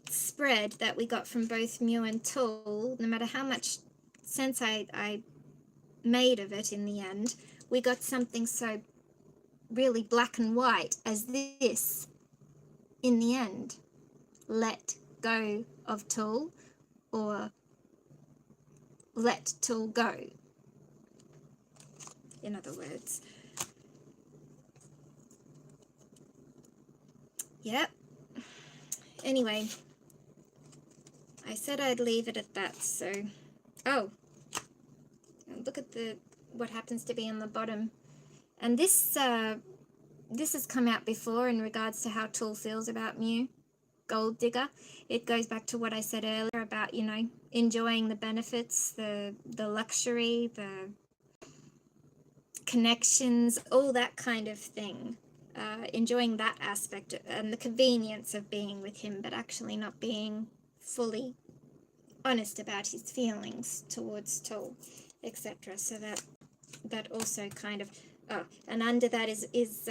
spread that we got from both Mew and Tool, no matter how much sense I made of it in the end, we got something so really black and white as this in the end. Let go of Tool, or let Tool go, in other words. Yep. Anyway, I said I'd leave it at that, so... Oh, look at what happens to be on the bottom. And this has come out before in regards to how Tool feels about Mew, Gold Digger. It goes back to what I said earlier about, you know, enjoying the benefits, the luxury, the connections, all that kind of thing. Enjoying that aspect and the convenience of being with him, but actually not being fully honest about his feelings towards Tool, etc. So that also kind of... Oh, and under that is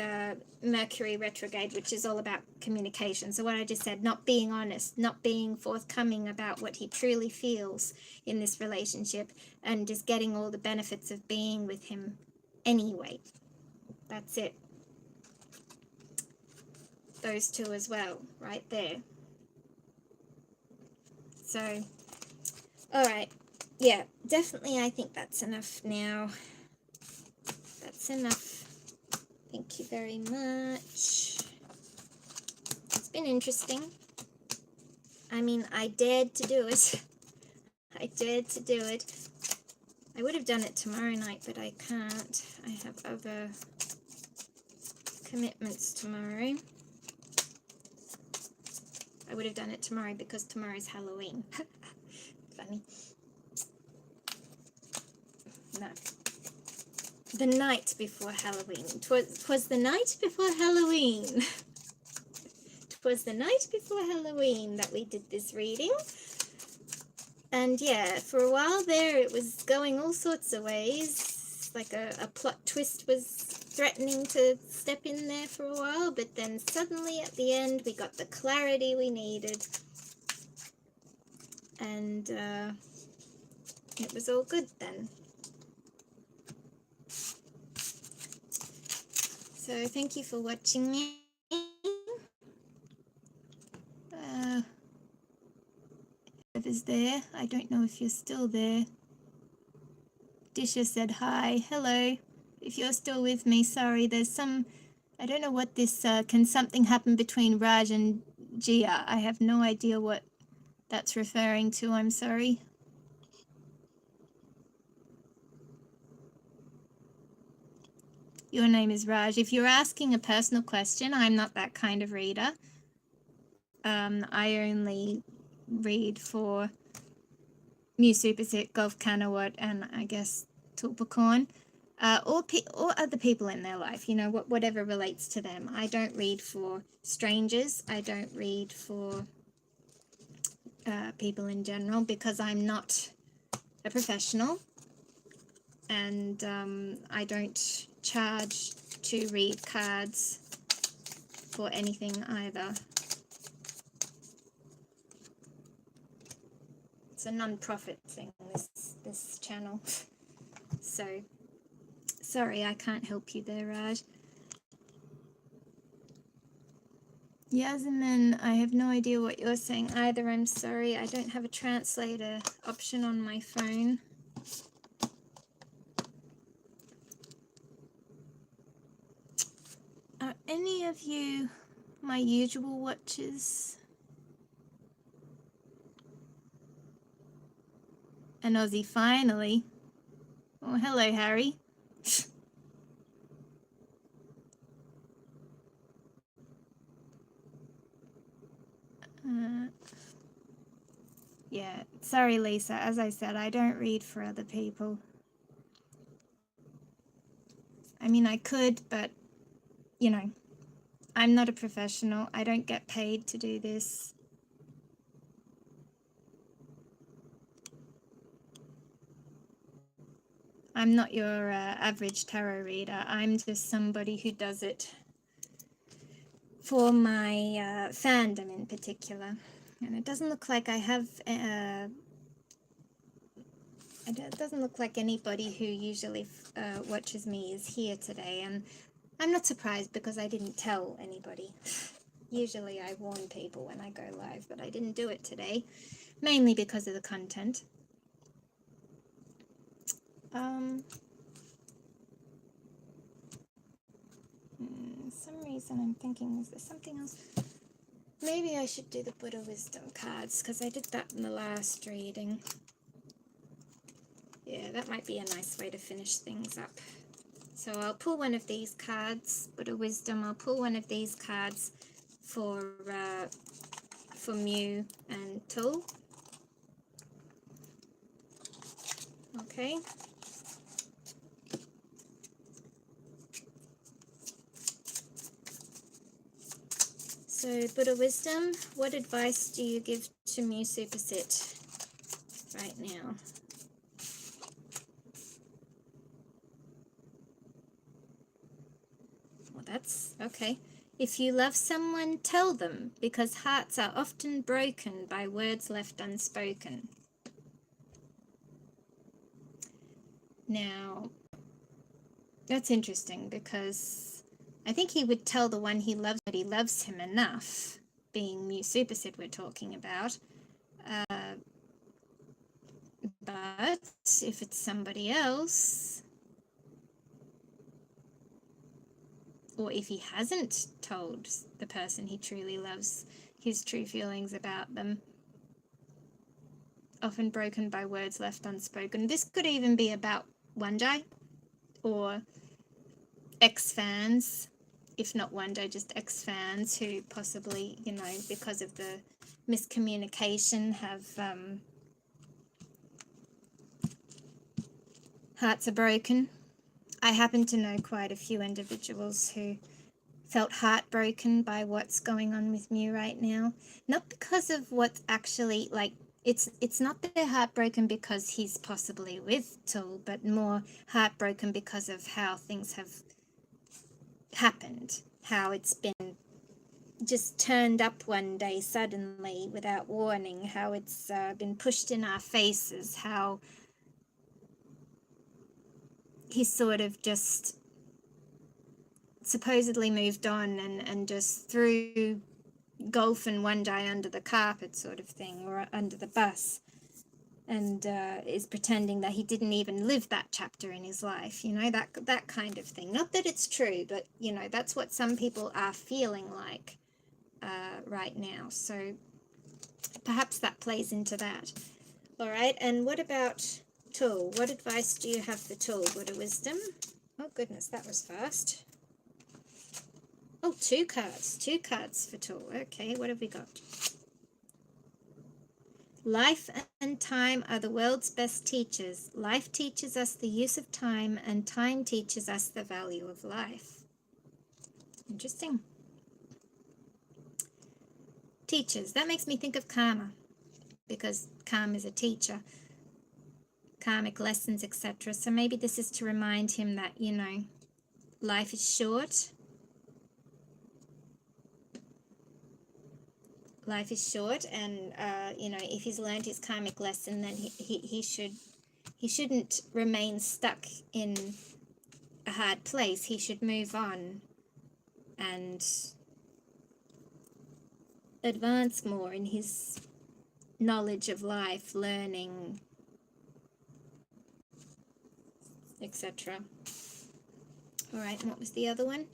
Mercury retrograde, which is all about communication. So what I just said, not being honest, not being forthcoming about what he truly feels in this relationship, and just getting all the benefits of being with him anyway. That's it. Those two as well, right there. So, all right. Yeah, definitely I think that's enough now. That's enough. Thank you very much. It's been interesting. I mean, I dared to do it. I dared to do it. I would have done it tomorrow night, but I can't. I have other commitments tomorrow. I would have done it tomorrow because tomorrow's Halloween. Funny. No. The night before Halloween. Twas the night before Halloween. Twas the night before Halloween that we did this reading. And yeah, for a while there it was going all sorts of ways. Like a plot twist was threatening to step in there for a while, but then suddenly at the end we got the clarity we needed. And it was all good then. So thank you for watching me. Whoever's there, I don't know if you're still there. Disha said hi, hello. If you're still with me, sorry, there's some I don't know what this, can something happen between Raj and Gia? I have no idea what that's referring to, I'm sorry. Your name is Raj. If you're asking a personal question, I'm not that kind of reader. I only read for Mew Suppasit, Golf Canawat, and I guess Tulpacorn, or other people in their life, you know, whatever relates to them. I don't read for strangers. I don't read for people in general because I'm not a professional, and I don't charge to read cards for anything either. It's a non-profit thing, this channel. So sorry, I can't help you there, Raj. Yasmin, I have no idea what you're saying either. I'm sorry, I don't have a translator option on my phone. Are any of you my usual watchers? An Aussie, finally. Oh, hello, Harry. Yeah, sorry, Lisa. As I said, I don't read for other people. I mean, I could, but, you know, I'm not a professional. I don't get paid to do this. I'm not your average tarot reader. I'm just somebody who does it for my fandom in particular. And it doesn't look like I have, it doesn't look like anybody who usually watches me is here today. And I'm not surprised because I didn't tell anybody. Usually I warn people when I go live, but I didn't do it today, mainly because of the content. Some reason I'm thinking, is there something else? Maybe I should do the Buddha Wisdom cards, because I did that in the last reading. Yeah, that might be a nice way to finish things up. So I'll pull one of these cards, Buddha Wisdom. I'll pull one of these cards for Mew and Tul. Okay. So, Buddha Wisdom, what advice do you give to Mew Suppasit right now? Well, that's okay. If you love someone, tell them, because hearts are often broken by words left unspoken. Now, that's interesting, because I think he would tell the one he loves that he loves him enough, being Mew Suppasit we're talking about. But if it's somebody else, or if he hasn't told the person he truly loves his true feelings about them, often broken by words left unspoken. This could even be about Waanjai or ex-fans, if not Waanjai, just ex-fans who possibly, you know, because of the miscommunication have hearts are broken. I happen to know quite a few individuals who felt heartbroken by what's going on with Mew right now. Not because of what's actually, like, it's not that they're heartbroken because he's possibly with Tul, but more heartbroken because of how things have happened, how it's been just turned up one day suddenly without warning, how it's been pushed in our faces, how he's sort of just supposedly moved on and just threw Golf and Waanjai under the carpet sort of thing, or under the bus. and is pretending that he didn't even live that chapter in his life, you know, that kind of thing. Not that it's true, but, you know, that's what some people are feeling like right now. So perhaps that plays into that. All right, and what about Tool? What advice do you have for Tool? Buddha Wisdom. Oh, goodness, that was fast. Oh, two cards for Tool. Okay, what have we got? Life and time are the world's best teachers. Life teaches us the use of time, and time teaches us the value of life. Interesting. Teachers. That makes me think of karma, because karma is a teacher. Karmic lessons, etc. So maybe this is to remind him that, you know, life is short. Life is short, and you know, if he's learned his karmic lesson, then he shouldn't remain stuck in a hard place. He should move on and advance more in his knowledge of life, learning, etc. All right, and what was the other one?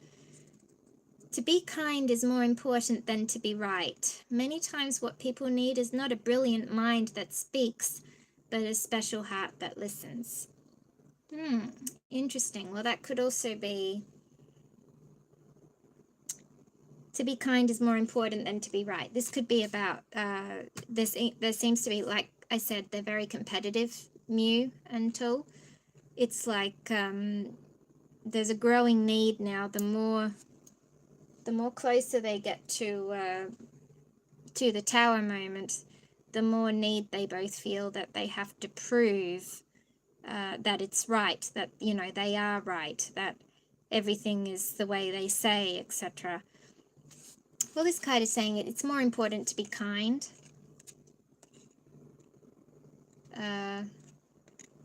To be kind is more important than to be right. Many times what people need is not a brilliant mind that speaks, but a special heart that listens. Interesting. Well, that could also be to be kind is more important than to be right. This could be about, there seems to be, like I said, they're very competitive, Mew and Tool. It's like there's a growing need now. The more closer they get to the tower moment, the more need they both feel that they have to prove that it's right, that, you know, they are right, that everything is the way they say, etc. Well, this card is saying it's more important to be kind.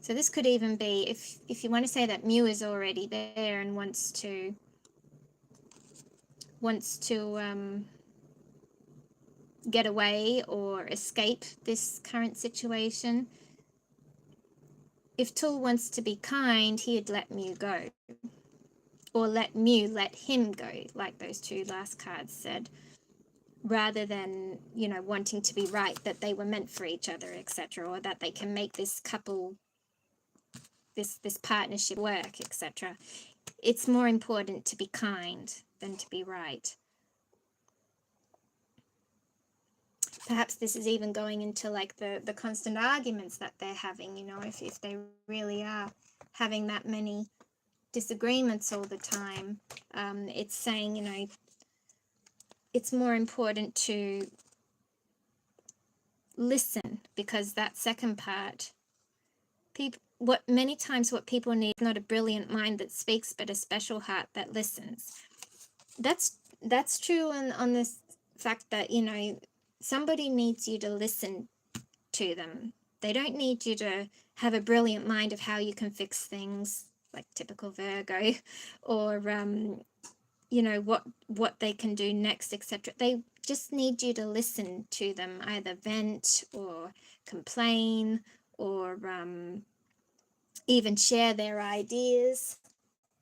So this could even be, if you want to say that Mew is already there and wants to get away or escape this current situation. If Tool wants to be kind, he'd let Mew go. Or let Mew let him go, like those two last cards said. Rather than, you know, wanting to be right, that they were meant for each other, etc. Or that they can make this couple, this partnership work, etc. It's more important to be kind than to be right. Perhaps this is even going into like the constant arguments that they're having, you know, if they really are having that many disagreements all the time. It's saying, you know, it's more important to listen, because that second part, many times what people need is not a brilliant mind that speaks, but a special heart that listens. That's true on this fact that, you know, somebody needs you to listen to them. They don't need you to have a brilliant mind of how you can fix things, like typical Virgo, or you know, what they can do next, etc. They just need you to listen to them, either vent or complain, or even share their ideas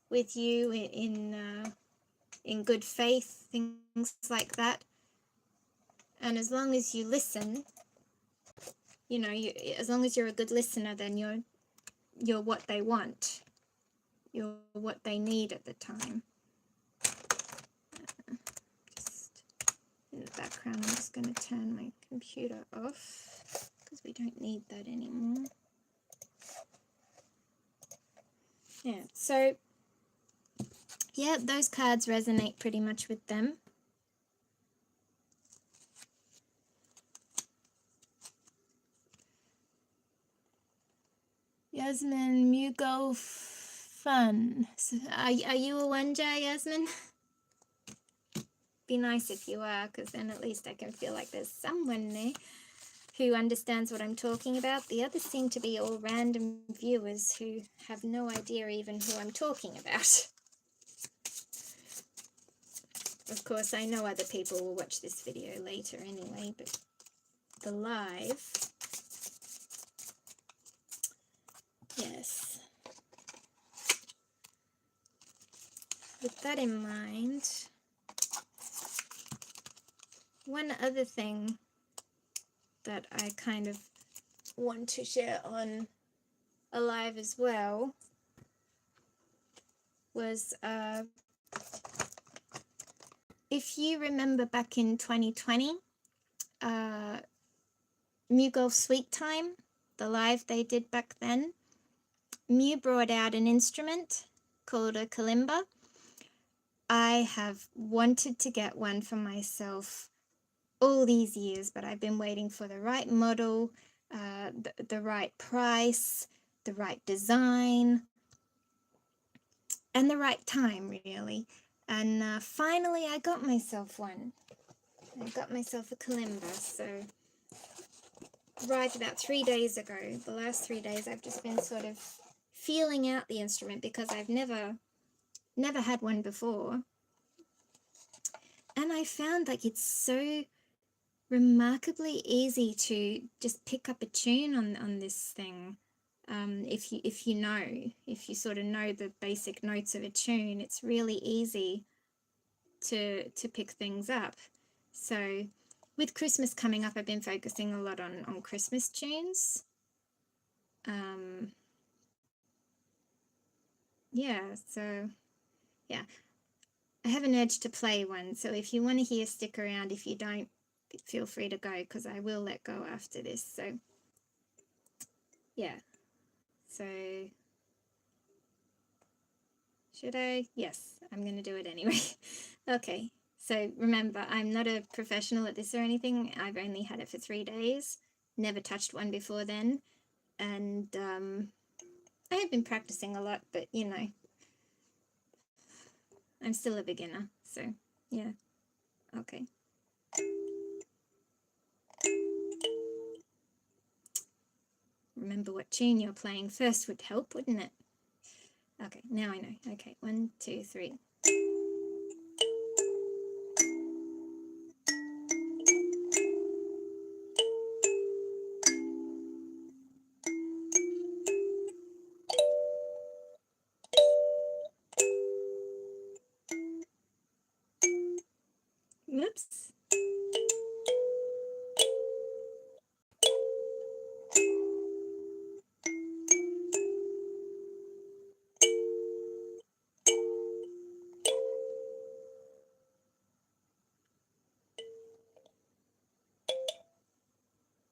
with you in good faith, things like that. And as long as you listen, you know, as long as you're a good listener, then you're what they want. You're what they need at the time. Just in the background, I'm just going to turn my computer off because we don't need that anymore. Yeah, so yeah, those cards resonate pretty much with them. Yasmin, MewGulf fun. So, are you a Waanjai, Yasmin? Be nice if you are, because then at least I can feel like there's someone there who understands what I'm talking about. The others seem to be all random viewers who have no idea even who I'm talking about. Of course, I know other people will watch this video later anyway, but the live with that in mind, one other thing that I kind of want to share on Alive as well was if you remember back in 2020, MewGulf Sweet Time, the live they did back then, Mew brought out an instrument called a kalimba. I have wanted to get one for myself all these years, but I've been waiting for the right model, the right price, the right design, and the right time, really. And finally, I got myself one. I got myself a kalimba, so right about 3 days ago, the last 3 days, I've just been sort of feeling out the instrument because I've never had one before. And I found like it's so remarkably easy to just pick up a tune on this thing. If you sort of know the basic notes of a tune, it's really easy to pick things up. So with Christmas coming up, I've been focusing a lot on Christmas tunes. Yeah, so yeah, I have an urge to play one. So if you want to hear, stick around. If you don't, feel free to go because I will let go after this. So yeah, so should I? Yes, I'm going to do it anyway. Okay, so remember, I'm not a professional at this or anything. I've only had it for 3 days, never touched one before then. And I have been practicing a lot, but you know, I'm still a beginner. So yeah, okay. Remember what tune you're playing first would help, wouldn't it? Okay, now I know. Okay, 1, 2, 3. Oops.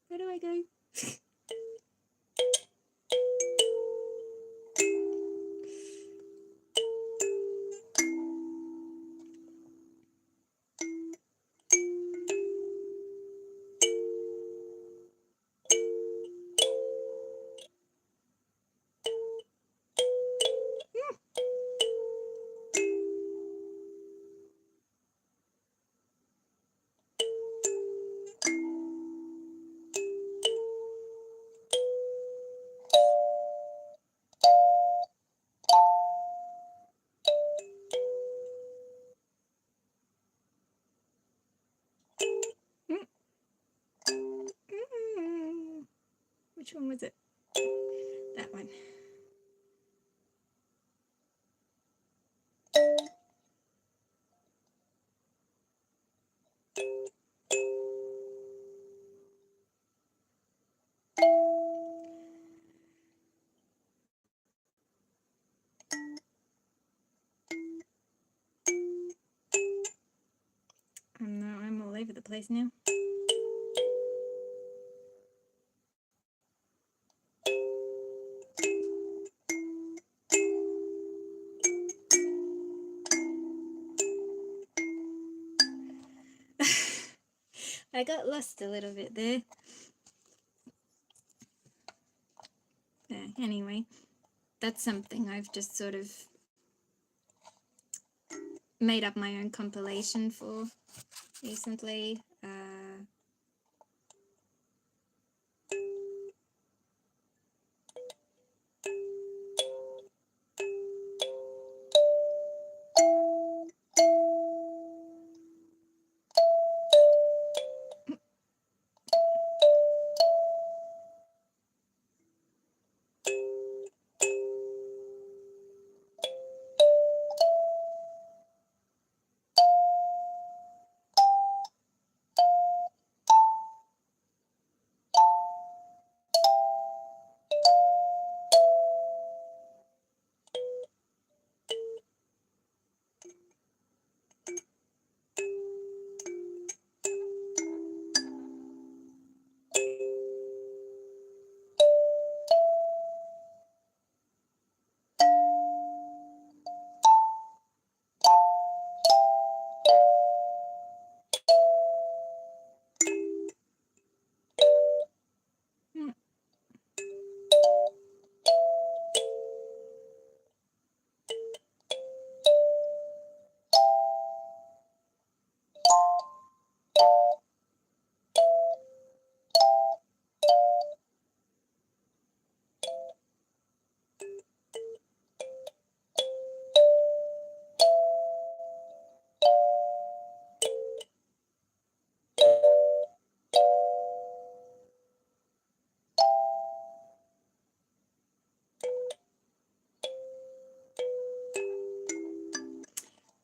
Where do I go? Which one was it? That one. I'm all over the place now. I got lost a little bit there. Anyway, that's something I've just sort of made up my own compilation for recently.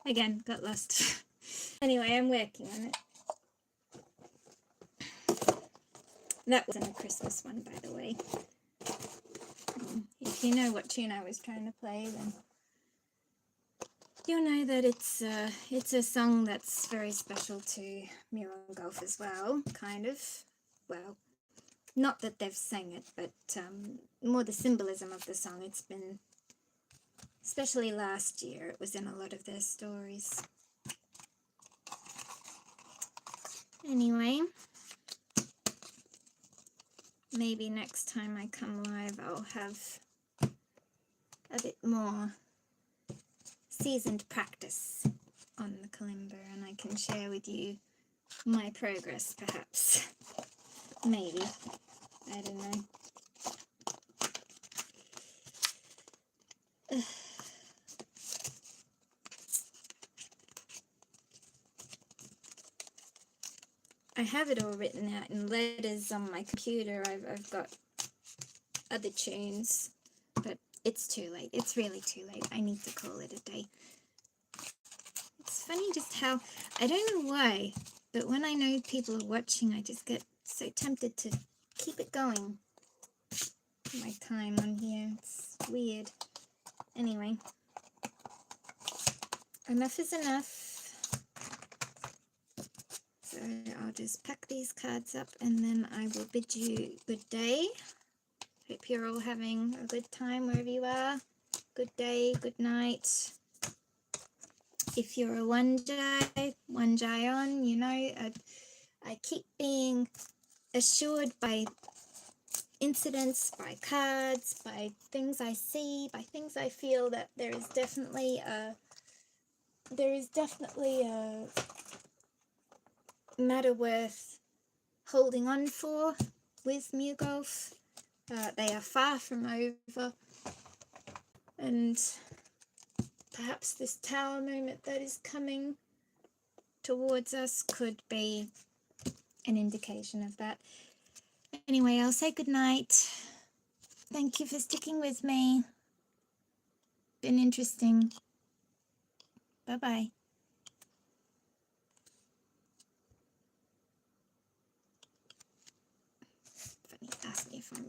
Again, got lost. Anyway, I'm working on it. That wasn't a Christmas one, by the way. If you know what tune I was trying to play, then you'll know that it's a song that's very special to MewGulf as well, kind of. Well, not that they've sang it, but more the symbolism of the song. It's been, especially last year, it was in a lot of their stories. Anyway, maybe next time I come live I'll have a bit more seasoned practice on the kalimba and I can share with you my progress, perhaps. Maybe. I don't know. I have it all written out in letters on my computer. I've got other tunes, but it's too late. It's really too late. I need to call it a day. It's funny just how, I don't know why, but when I know people are watching, I just get so tempted to keep it going. My time on here, it's weird. Anyway, enough is enough. So I'll just pack these cards up and then I will bid you good day. Hope you're all having a good time wherever you are. Good day, good night. If you're a Waanjai on, you know, I keep being assured by incidents, by cards, by things I see, by things I feel that there is definitely a matter worth holding on for with MewGulf. They are far from over, and perhaps this tower moment that is coming towards us could be an indication of that. Anyway, I'll say good night. Thank you for sticking with me. Been interesting. Bye-bye. Funny, ask me if I'm